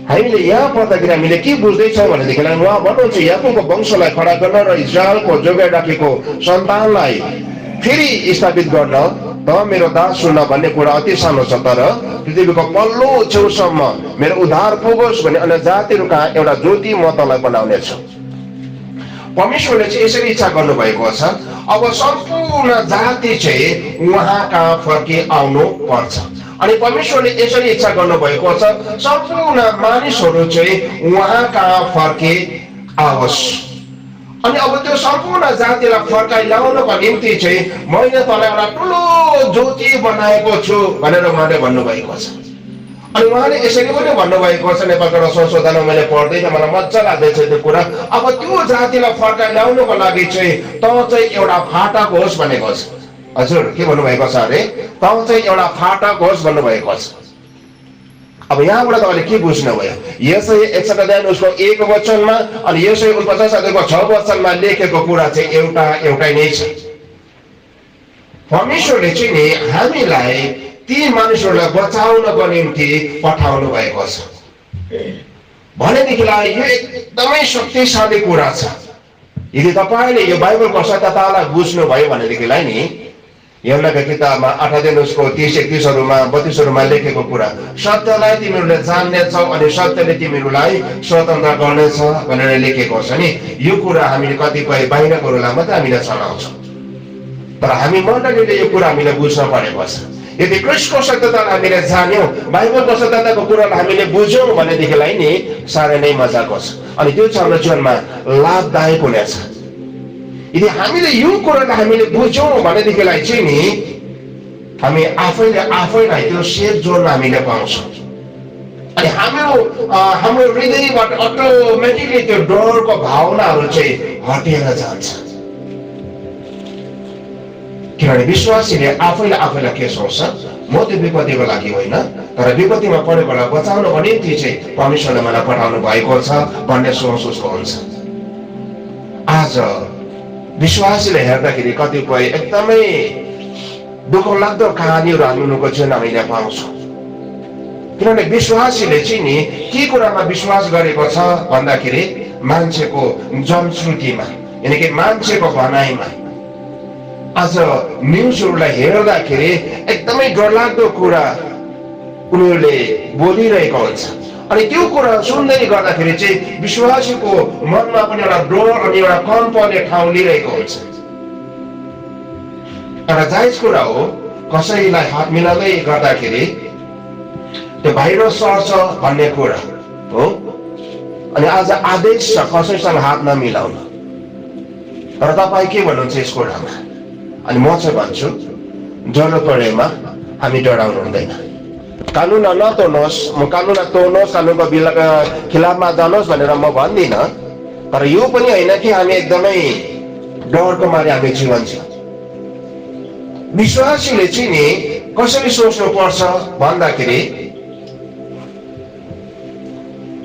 हामीले यहाँ पढ्दाखेरि हामीले के बुझ्दैछौँ भनेदेखिलाई उहाँ भन्नुहुन्छ याकुबको वंशलाई खडा गर्न र इजरायलको जोगाइ राखेको सन्तानलाई फेरि स्थापित गर्न, त मेरो दास हुन भन्ने कुरा अति सानो छ, तर पृथ्वीको पल्लो छेउसम्म मेरो उद्धार पुगोस् भने अन्य जातिहरू कहाँ एउटा ज्योति म तँलाई बनाउने छु। परमेश्वरले चाहिँ यसरी इच्छा गर्नुभएको छ, अब सम्पूर्ण जाति चाहिँ उहाँ कहाँ फर्के आउनु पर्छ। अनि परमेश्वरले यसरी इच्छा गर्नुभएको छ, सम्पूर्ण मानिसहरू चाहिँ उहाँ कहाँ फर्के आओस्। अनि अब त्यो सम्पूर्ण जातिलाई फर्काइ ल्याउनको निम्ति चाहिँ मैले तँलाई एउटा ठुलो ज्योति बनाएको छु भनेर उहाँले भन्नुभएको छ। अनि उहाँले यसरी पनि भन्नुभएको छ, नेपालको संशोधनमा मैले पढ्दै थिएँ, मलाई मजा लाग्दैछ त्यो कुरा। अब त्यो जातिलाई फर्काइ ल्याउनुको लागि चाहिँ त चाहिँ एउटा फाटक होस् भनेको छ। हजुर के भन्नुभएको छ अरे? त चाहिँ एउटा फाटक होस् भन्नुभएको छ। अब यहाँबाट तपाईँले के बुझ्नुभयो? यसै 61 अध्याय उसको 1 वचनमा अनि यसै 49 अध्यायको 6 वचनमा लेखेको कुरा चाहिँ एउटै नै छ। परमेश्वरले चाहिँ नि हामीलाई ती मानिसहरूलाई बचाउनको निम्ति पठाउनु भएको छ भनेदेखिलाई यो एकदमै शक्तिशाली कुरा छ। यदि तपाईँले यो बाइबलको सत्यतालाई बुझ्नुभयो भनेदेखिलाई नि यहुन्नाका किताबमा 8 अध्याय उसको 30-31हरूमा 32हरूमा लेखेको कुरा, सत्यलाई तिमीहरूले जान्नेछौ अनि सत्यले तिमीहरूलाई स्वतन्त्र गर्नेछ भनेर लेखेको छ नि। यो कुरा हामीले कतिपय बाहिरकोहरूलाई मात्रै हामीले चलाउँछौँ, तर हामी मण्डलीले यो कुरा हामीले बुझ्न परेको छ। यदि क्रिस्टको सत्यतालाई हामीले जान्यौँ, बाइबलको सत्यताको कुरालाई हामीले बुझ्यौँ भनेदेखिलाई नि साह्रै नै मजाको छ, अनि त्यो चाहिँ हाम्रो जीवनमा लाभदायक हुनेछ। यदि हामीले यो कुरालाई हामीले बुझ्यौँ भनेदेखिलाई चाहिँ नि हामी आफैलाई त्यो सेफ जोनमा हामीले पाउँछौँ, अनि हाम्रो हृदयबाट अटोमेटिकली त्यो डरको भावनाहरू चाहिँ हटेर जान्छ। किनभने विश्वासीले आफैलाई के सोच्छ, म त्यो विपत्तिको लागि होइन, तर विपत्तिमा परेकोलाई बचाउनको निम्ति चाहिँ परमेश्वरले मलाई पठाउनु भएको छ भन्ने सोच उसको हुन्छ। आज विश्वासीले हेर्दाखेरि कतिपय एकदमै दुःखलाग्दो कहानीहरू हामी उनीहरूको जीवनमा हामीले पाउँछौँ। किनभने विश्वासीले चाहिँ नि के कुरामा विश्वास गरेको छ भन्दाखेरि मान्छेको जनश्रुतिमा, यानि कि मान्छेको भनाइमा। आज न्युजहरूलाई हेर्दाखेरि एकदमै डरलाग्दो कुरा उनीहरूले बोलिरहेको हुन्छ, अनि त्यो कुरा सुन्दै गर्दाखेरि चाहिँ विश्वासीको मनमा पनि एउटा डर अनि एउटा कम्पने ठाउँ लिइरहेको हुन्छ। एउटा जायज कुरा हो, कसैलाई हात मिलाउँदै गर्दाखेरि त्यो भाइरस सर्छ भन्ने कुरा हो, अनि आज आदेश छ कसैसँग हात नमिलाउनु। तर तपाईँ के भन्नुहुन्छ यस कुरामा? अनि म चाहिँ भन्छु, जरुरत परेमा हामी डराउनु हुँदैन। कानुन नतोड्नुहोस्, कानुनलाई तोड्नुहोस्, कानुनको खिलाफमा जानुहोस् भनेर म भन्दिनँ, तर यो पनि होइन कि हामी एकदमै डरको मारे हामी जीवन छ। विश्वासीले चाहिँ नि कसरी सोच्नु पर्छ भन्दाखेरि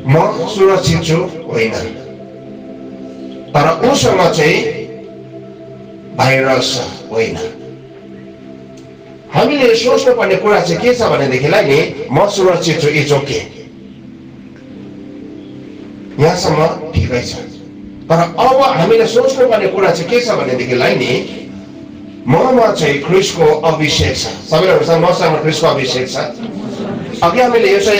म सुरक्षित छु होइन, तर उसँग चाहिँ भाइरस होइन। हामीले सोच्नु पर्ने कुरा चाहिँ के छ भनेदेखिलाई नि म सुरक्षित छु, इट्स ओके, यहाँसम्म ठिकै छ। तर अब हामीले सोच्नु पर्ने कुरा चाहिँ के छ भनेदेखिलाई नि ममा चाहिँ ख्रिस्टको अभिषेक छ। सबैले भन्छ मसँग ख्रिस्टको अभिषेक छ। अघि हामीले यसको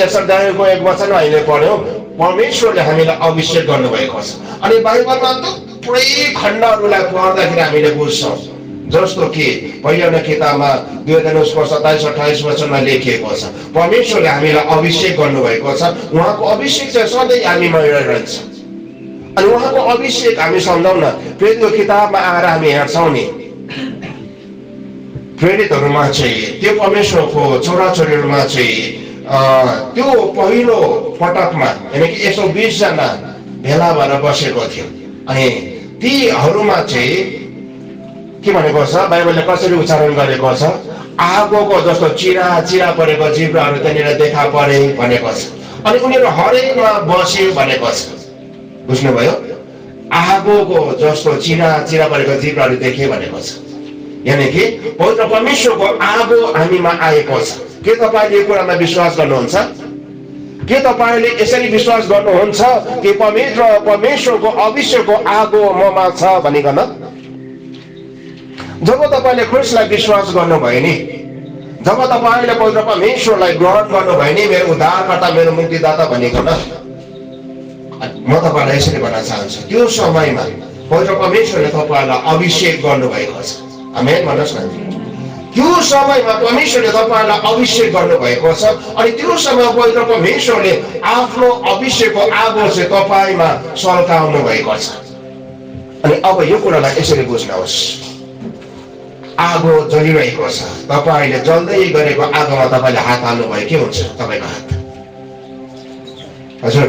एक वचन हामीले पढ्यौँ, परमेश्वरले हामीलाई अभिषेक गर्नुभएको छ। अनि बाइबलमा थुप्रै खण्डहरूलाई पढ्दाखेरि हामीले बुझ्छौँ, जस्तो कि पहिलो किताबमा 2:27-28 वचनमा लेखिएको छ परमेश्वरले हामीलाई अभिषेक गर्नुभएको छ। उहाँको अभिषेक चाहिँ सधैँ हामीमा रहन्छ, अनि उहाँको अभिषेक हामी सम्झौँ न। प्रेरितको किताबमा आएर हामी हेर्छौँ नि, प्रेरितहरूमा चाहिँ त्यो परमेश्वरको छोराछोरीहरूमा चाहिँ त्यो पहिलो पटकमा यानि कि 120 जना भेला भएर बसेको थियो, अनि तीहरूमा चाहिँ के भनेको छ, बाइबलले कसरी उच्चारण गरेको छ, आगोको जस्तो चिरा परेको जिब्राहरू त्यहाँनिर देखा परे भनेको छ, अनि उनीहरू हरेकमा बस्यो भनेको छ। बुझ्नुभयो? आगोको जस्तो चिरा परेको जिब्राहरू देखे भनेको छ, यानी कि पवित्र परमेश्वरको आगो हामीमा आएको छ। के तपाईँले यो कुरामा विश्वास गर्नुहुन्छ? के तपाईँले यसरी विश्वास गर्नुहुन्छ कि परमेश्वरको अभिषेकको आगो ममा छ भनिकन? जब तपाईँले ख्रिस्टलाई विश्वास गर्नुभयो नि, जब तपाईँले पवित्र परमेश्वरलाई ग्रहण गर्नुभयो नि, मेरो उद्धारकर्ता मेरो मुक्तिदाता भनिकन, म तपाईँलाई यसरी भन्न चाहन्छु, त्यो समयमा पवित्र परमेश्वरले तपाईँलाई अभिषेक गर्नुभएको छ। आमेन भन्नुहोस् न। त्यो समयमा परमेश्वरले तपाईँलाई अभिषेक गर्नुभएको छ, अनि त्यो समय पवित्र परमेश्वरले आफ्नो अभिषेकको आगो चाहिँ तपाईँमा सल्काउनु भएको छ। अनि अब यो कुरालाई यसरी बुझ्नुहोस्, आगो जलिरहेको छ, तपाईँले जल्दै गरेको आगोमा तपाईँले हात हाल्नुभयो, के हुन्छ तपाईँको हात? हजुर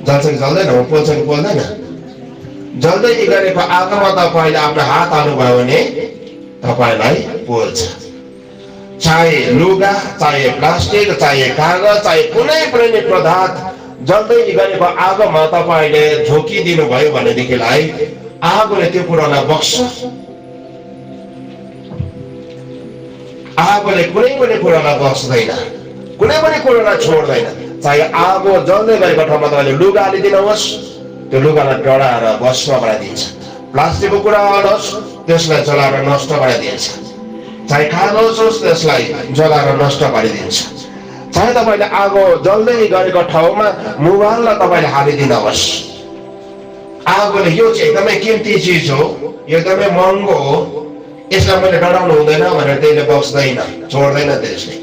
जल्छ कि जल्दैन? पोल्छ कि पोल्दैन? जल्दै गरेको आगोमा तपाईँले आफ्नो हात हाल्नुभयो भने तपाईँलाई पोल्छ। चाहे लुगा, चाहे प्लास्टिक, चाहे कागज, चाहे कुनै पनि पदार्थ जल्दै गरेको आगोमा तपाईँले झोकिदिनु भयो भनेदेखिलाई आगोले त्यो कुरालाई बग्छ। आगोले कुनै पनि कुरालाई बस्दैन, कुनै पनि कुरालाई छोड्दैन। चाहे आगो जल्दै गरेको ठाउँमा तपाईँले लुगा हालिदिनुहोस्, त्यो लुगालाई डढाएर भस्म बनाइदिन्छ। प्लास्टिकको कुरा होस् त्यसलाई जलाएर नष्ट गरिदिन्छ, चाहे खानुहोस् होस् त्यसलाई जलाएर नष्ट गरिदिन्छ, चाहे तपाईँले आगो जल्दै गरेको ठाउँमा मोबाइललाई तपाईँले हालिदिनुहोस्। आगोले यो चाहिँ एकदमै किमती चिज हो, एकदमै महँगो हो, यसलाई मैले डराउनु हुँदैन भनेर त्यसले बस्दैन, छोड्दैन त्यसले।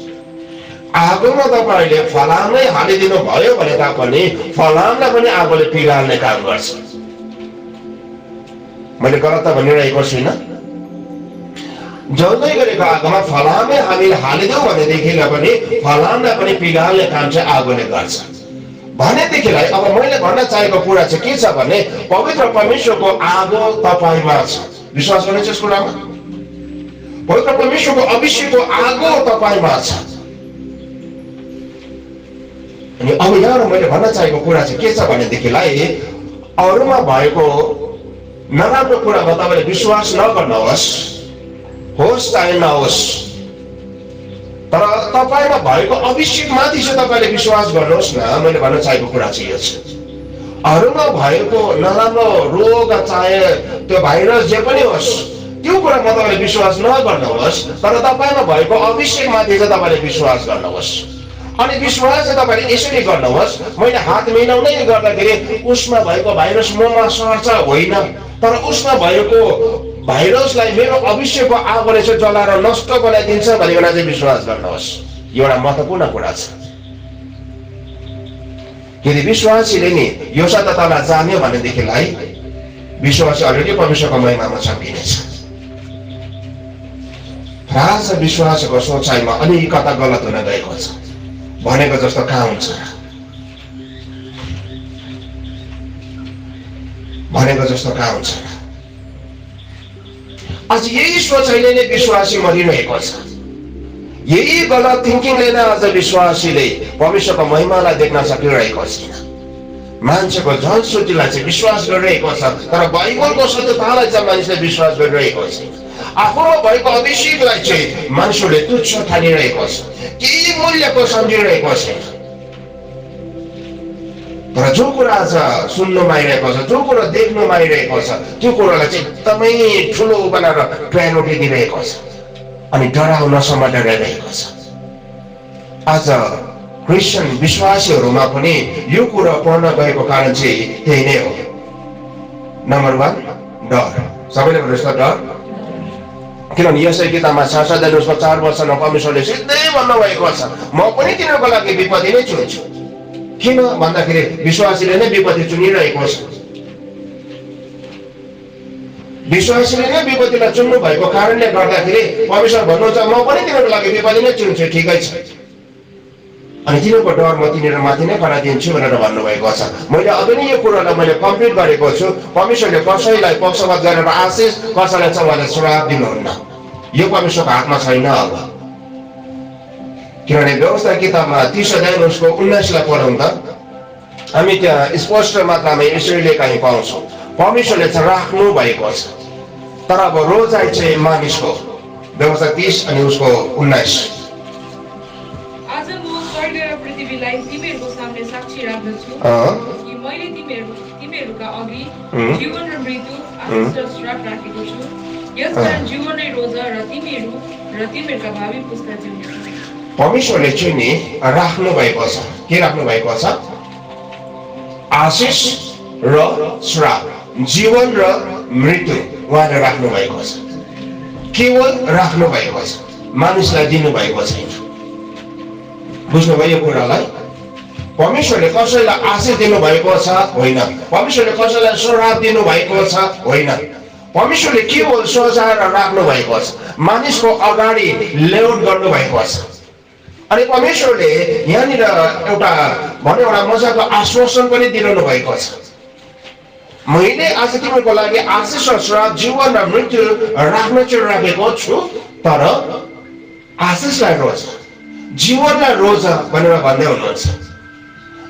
आगोमा तपाईँले फलामै हालिदिनु भयो भने तापनि फलामलाई पनि आगोले पिगाल्ने काम गर्छ। मैले गलत त भनिरहेको छुइनँ। जल्दै गरेको आगोमा फलामै हामीले हालिदिउँ भनेदेखिलाई पनि फलामलाई पनि पिगाल्ने काम चाहिँ आगोले गर्छ भनेदेखिलाई अब मैले भन्न चाहेको कुरा चाहिँ के छ भने पवित्र परमेश्वरको आगो तपाईँमा छ। विश्वास गर्नुहुन्छ यस कुरामा? पवित्र परमेश्वरको अभिषेकको आगो तपाईँमा छ। अनि अब यहाँ मैले भन्न चाहेको कुरा चाहिँ के छ भनेदेखिलाई अरूमा भएको नराम्रो कुरामा तपाईँले विश्वास नगर्नुहोस्, होस् चाहे नहोस्, तर तपाईँमा भएको अभिषेकमाथि चाहिँ तपाईँले विश्वास गर्नुहोस् न। मैले भन्न चाहेको कुरा चाहिँ यो छ, अरूमा भएको नराम्रो रोग चाहे त्यो भाइरस जे पनि होस् त्यो कुरामा तपाईँले विश्वास नगर्नुहोस्, तर तपाईँमा भएको अभिषेकमाथि चाहिँ तपाईँले विश्वास गर्नुहोस्। अनि विश्वास चाहिँ तपाईँले यसरी गर्नुहोस्, मैले हात मिलाउँदै गर्दाखेरि उसमा भएको भाइरस ममा सर्छ होइन, तर उसमा भएको भाइरसलाई मेरो अभिषेकको आगोले चाहिँ जलाएर नष्ट बनाइदिन्छ भनिकन चाहिँ विश्वास गर्नुहोस्। यो एउटा महत्त्वपूर्ण कुरा छ। यदि विश्वासीले नि यो सत्यतालाई जान्यो भनेदेखिलाई विश्वासी अलरेडी परमेश्वरको महिमामा छापिनेछ। राज विश्वासको सोचाइमा अलिकता गलत हुन गएको छ। भनेको जस्तो कहाँ हुन्छ, भनेको जस्तो कहाँ हुन्छ। आज यही सोचाइले नै विश्वासी मरिरहेको छ। यही गलत थिङ्किङले नै आज विश्वासीले परमेश्वरको महिमालाई देख्न सकिरहेको छैन। मान्छेको जनश्रुतिलाई चाहिँ विश्वास गरिरहेको छ, तर बाइबलको सत्यतालाई चाहिँ मानिसले विश्वास गरिरहेको छैन। आफूमा भएको अभिषेकलाई चाहिँ मानिसहरूले तुच्छ ठानिरहेको छ, केही मूल्यको सम्झिरहेको छैन। तर जो कुरा आज सुन्नुमा आइरहेको छ, जो कुरा देख्नुमा आइरहेको छ, त्यो कुरालाई चाहिँ एकदमै ठुलो बनाएर प्रायोरिटी दिइरहेको छ अनि डराउनसम्म डराइरहेको छ। आज क्रिस्चियन विश्वासीहरूमा पनि यो कुरा पढ्न गएको कारण चाहिँ त्यही नै हो। नम्बर 1 डर। सबैले भन्नुहोस् त डर। किनभने यसै किताबमा 4 वर्षमा परमेश्वरले सिधै भन्नुभएको छ, म पनि तिनीहरूको लागि विपत्ति नै चुन्छु। किन भन्दाखेरि विश्वासीले नै विपत्ति चुनिरहेको छ। विश्वासीले नै विपत्तिलाई चुन्नु भएको कारणले गर्दाखेरि परमेश्वर भन्नुहुन्छ म पनि तिनीहरूको लागि विपत्ति नै चुन्छु, ठिकै छ। अनि तिनीहरूको डर म तिनीहरूमाथि नै गराइदिन्छु भनेर भन्नुभएको छ। मैले अघि नै यो कुरालाई मैले कम्प्लिट गरेको छु। परमेश्वरले कसैलाई पक्षपात गरेर आशिष, कसैलाई चाहिँ उहाँले श्राप दिनुहुन्न। यो परमेश्वरको हातमा छैन। अब किनभने व्यवस्था किताबमा 30 अध्याय उसको 19लाई पढौँ त हामी त्यहाँ स्पष्ट मात्रामा यसरी कहीँ पाउँछौँ। परमेश्वरले चाहिँ राख्नु भएको छ, तर अब रोजाइ चाहिँ मानिसको। व्यवस्था 30 अनि उसको 19। आज म स्वर्ग र पृथ्वीलाई तिमीहरूको सामने साक्षी राख्दछु कि मैले तिमीहरूका अघि जीवन र मृत्यु, आशिष र श्राप राखेको छु। यसकारण जीवन नै रोज र तिमीहरूका भावी पुस्ता जिउनेछ। परमेश्वरले चाहिँ नि राख्नु भएको छ। के राख्नु भएको छ? आशिष र श्राप, जीवन र मृत्यु उहाँले राख्नु भएको छ। केवल राख्नु भएको छ, मानिसलाई दिनु भएको छैन। बुझ्नुभयो यो कुरालाई? परमेश्वरले कसैलाई आशिष दिनु भएको छ होइन, परमेश्वरले कसैलाई श्राप दिनु भएको छ होइन। परमेश्वरले केवल सजाएर राख्नु भएको छ, मानिसको अगाडि लेआउट गर्नु भएको छ। अनि परमेश्वरले यहाँनिर एउटा मजाको आश्वासन पनि दिइरहनु भएको छ। मैले आज तिमीहरूको लागि आशिष र श्राप, जीवन र मृत्यु राख्न चाहिँ राखेको छु, तर आशिषलाई रोज, जीवनलाई रोज भनेर भन्दै हुनुहुन्छ।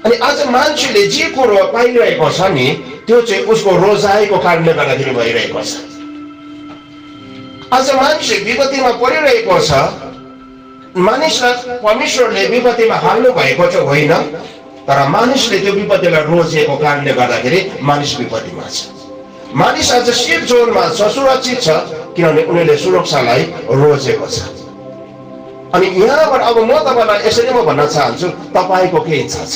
अनि आज मान्छेले जे कुरो पाइरहेको छ नि त्यो चाहिँ उसको रोजाइको कारणले गर्दाखेरि भइरहेको छ। आज मान्छे विपत्तिमा परिरहेको छ, मानिसलाई परमेश्वरले विपत्तिमा हाल्नु भएको चाहिँ होइन, तर मानिसले त्यो विपत्तिलाई रोजेको कारणले गर्दाखेरि मानिस विपत्तिमा छ। मानिस आज सेफ जोनमा छ, सुरक्षित छ, किनभने उनीहरूले सुरक्षालाई रोजेको छ। अनि यहाँबाट अब म तपाईँलाई यसरी म भन्न चाहन्छु, तपाईँको के इच्छा छ?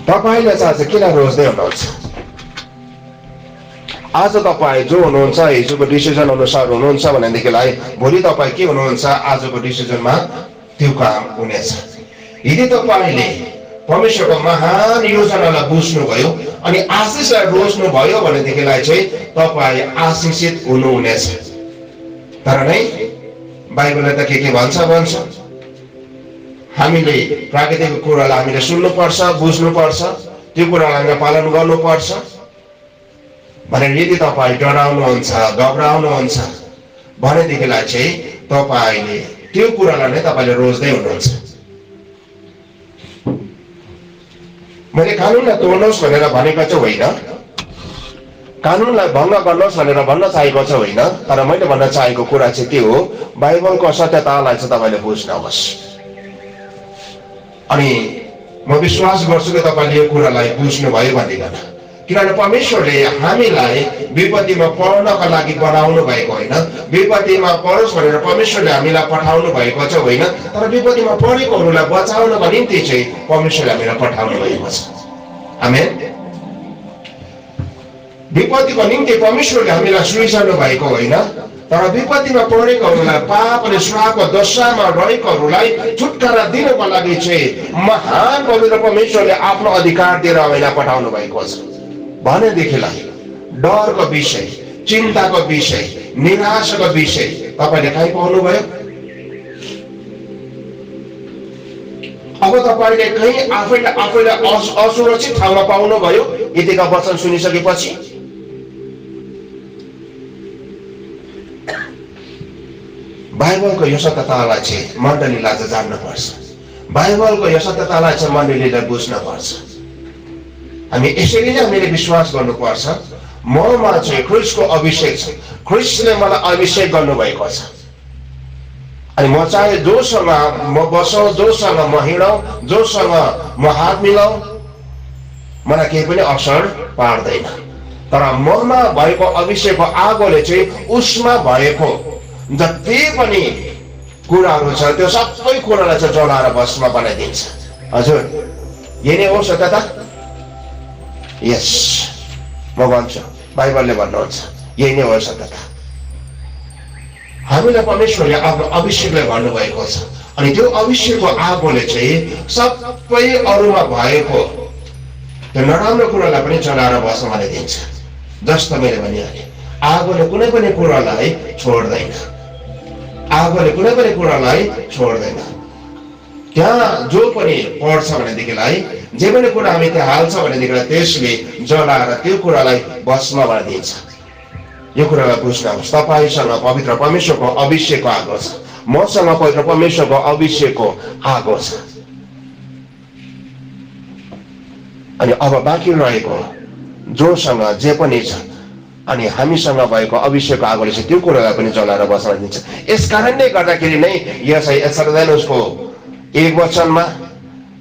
तपाईँले चाहिँ किन रोज्दै हुनुहुन्छ? आज तपाईँ जो हुनुहुन्छ, हिजोको डिसिजन अनुसार हुनुहुन्छ भनेदेखिलाई भोलि तपाईँ के हुनुहुन्छ आजको डिसिजनमा त्यो काम हुनेछ। यदि तपाईँले परमेश्वरको महान योजनालाई बुझ्नुभयो अनि आशिषलाई रोज्नुभयो भनेदेखिलाई चाहिँ तपाईँ आशिषित हुनुहुनेछ। तर नै बाइबलले त के भन्छ, हामीले प्राकृतिक कुरालाई हामीले सुन्नुपर्छ, बुझ्नुपर्छ, त्यो कुरालाई हामीले पालन गर्नुपर्छ भनेर यदि तपाईँ डराउनुहुन्छ, घबराउनुहुन्छ भनेदेखिलाई चाहिँ तपाईँले त्यो कुरालाई नै तपाईँले रोज्दै हुनुहुन्छ। मैले कानुनलाई तोड्नुहोस् भनेर भनेको चाहिँ होइन, कानुनलाई भङ्ग गर्नुहोस् भनेर भन्न चाहेको चाहिँ होइन, तर मैले भन्न चाहेको कुरा चाहिँ के हो, बाइबलको सत्यतालाई चाहिँ तपाईँले बुझ्नुहोस्। अनि म विश्वास गर्छु कि तपाईँले यो कुरालाई बुझ्नुभयो भनिकन, किनभने परमेश्वरले हामीलाई विपत्तिमा पर्नका लागि बनाउनु भएको होइन, विपत्तिमा परोस् भनेर परमेश्वरले हामीलाई पठाउनु भएको चाहिँ होइन, तर विपत्तिमा परेकोहरूलाई बचाउनको निम्ति चाहिँ परमेश्वरले हामीलाई पठाउनु भएको छ। आमेन। विपत्तिको निम्ति परमेश्वरले हामीलाई सृजना भएको होइन, तर विपत्तिमा परेकोहरूलाई, पाप अनि श्रापको दशामा रहेकोहरूलाई छुटकारा दिनको लागि चाहिँ महान पवित्र परमेश्वरले आफ्नो अधिकार दिएर हामीलाई पठाउनु भएको छ। भनेदेखिलाई डरको विषय, चिन्ताको विषय, निराशाको विषय तपाईँले कहीँ पाउनुभयो? अब तपाईँले कहीँ आफैलाई असुरक्षित ठाउँमा पाउनुभयो यतिका वचन सुनिसकेपछि? बाइबलको यो सत्यतालाई चाहिँ मण्डलीलाई चाहिँ जान्नुपर्छ, बाइबलको यो सत्यतालाई चाहिँ मण्डलीलाई बुझ्नुपर्छ। हामी यसरी नै हामीले विश्वास गर्नुपर्छ, ममा चाहिँ ख्रिस्टको अभिषेक छ, ख्रिस्टले मलाई अभिषेक गर्नुभएको छ। अनि म चाहे जोसँग म बसौँ, जोसँग म हिँडौँ, जोसँग म हात मिलाउँ, मलाई केही पनि असर पार्दैन। तर ममा भएको अभिषेकको आगोले चाहिँ उसमा भएको जति पनि कुराहरू छ त्यो सबै कुरालाई चाहिँ जलाएर भस्म बनाइदिन्छ। हजुर, यही नै हो सत्यता? यस, म भन्छु, बाइबलले भन्नुहुन्छ यही नै हो सत्यता। हामीलाई परमेश्वरले आफ्नो अभिषेकले भन्नुभएको छ, अनि त्यो अभिषेकको आगोले चाहिँ सबै अरूमा भएको त्यो नराम्रो कुरालाई पनि जलाएर भस्म बनाइदिन्छ। जस्तो मैले भनिहालेँ, आगोले कुनै पनि कुरालाई छोड्दैन, आगोले कुनै पनि कुरालाई छोड्दैन। त्यहाँ जो पनि पढ्छ भनेदेखिलाई, जे पनि कुरा हामी त्यहाँ हाल्छ भनेदेखिलाई त्यसले जलाएर त्यो कुरालाई भस्म बनाइदिन्छ। यो कुरालाई बुझ्नुहोस्, तपाईँसँग पवित्र परमेश्वरको अभिषेकको आगो छ, मसँग पवित्र परमेश्वरको अभिषेकको आगो छ। अनि अब बाँकी रहेको जोसँग जे पनि छ, अनि हामीसँग भएको अभिषेकको आगोले चाहिँ त्यो कुरालाई पनि जलाएर बसाल्न दिन्छ। यस कारणले गर्दाखेरि नै यसरी उसको 1 वचनमा,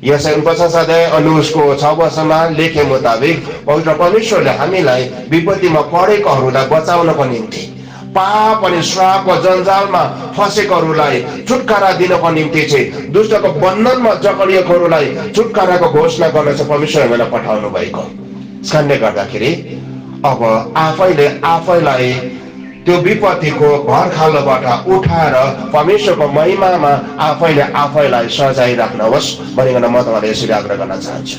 यसै 49 अध्याय अनि उसको 6 वचनमा लेखे मुताबिक पवित्र परमेश्वरले हामीलाई विपत्तिमा परेकोहरूलाई बचाउनको निम्ति, पाप अनि श्रापको जन्जालमा फसेकोहरूलाई छुटकारा दिनको निम्ति चाहिँ, दुष्टको बन्धनमा जकडिएकोहरूलाई छुटकाराको घोषणा गर्न चाहिँ परमेश्वरले हामीलाई पठाउनु भएको। यसकारणले गर्दाखेरि अब आफैलाई त्यो विपत्तिको भरखालोबाट उठाएर परमेश्वरको महिमामा आफैलाई सजाइराख्नुहोस् भनिकन म तपाईँलाई यसरी आग्रह गर्न चाहन्छु।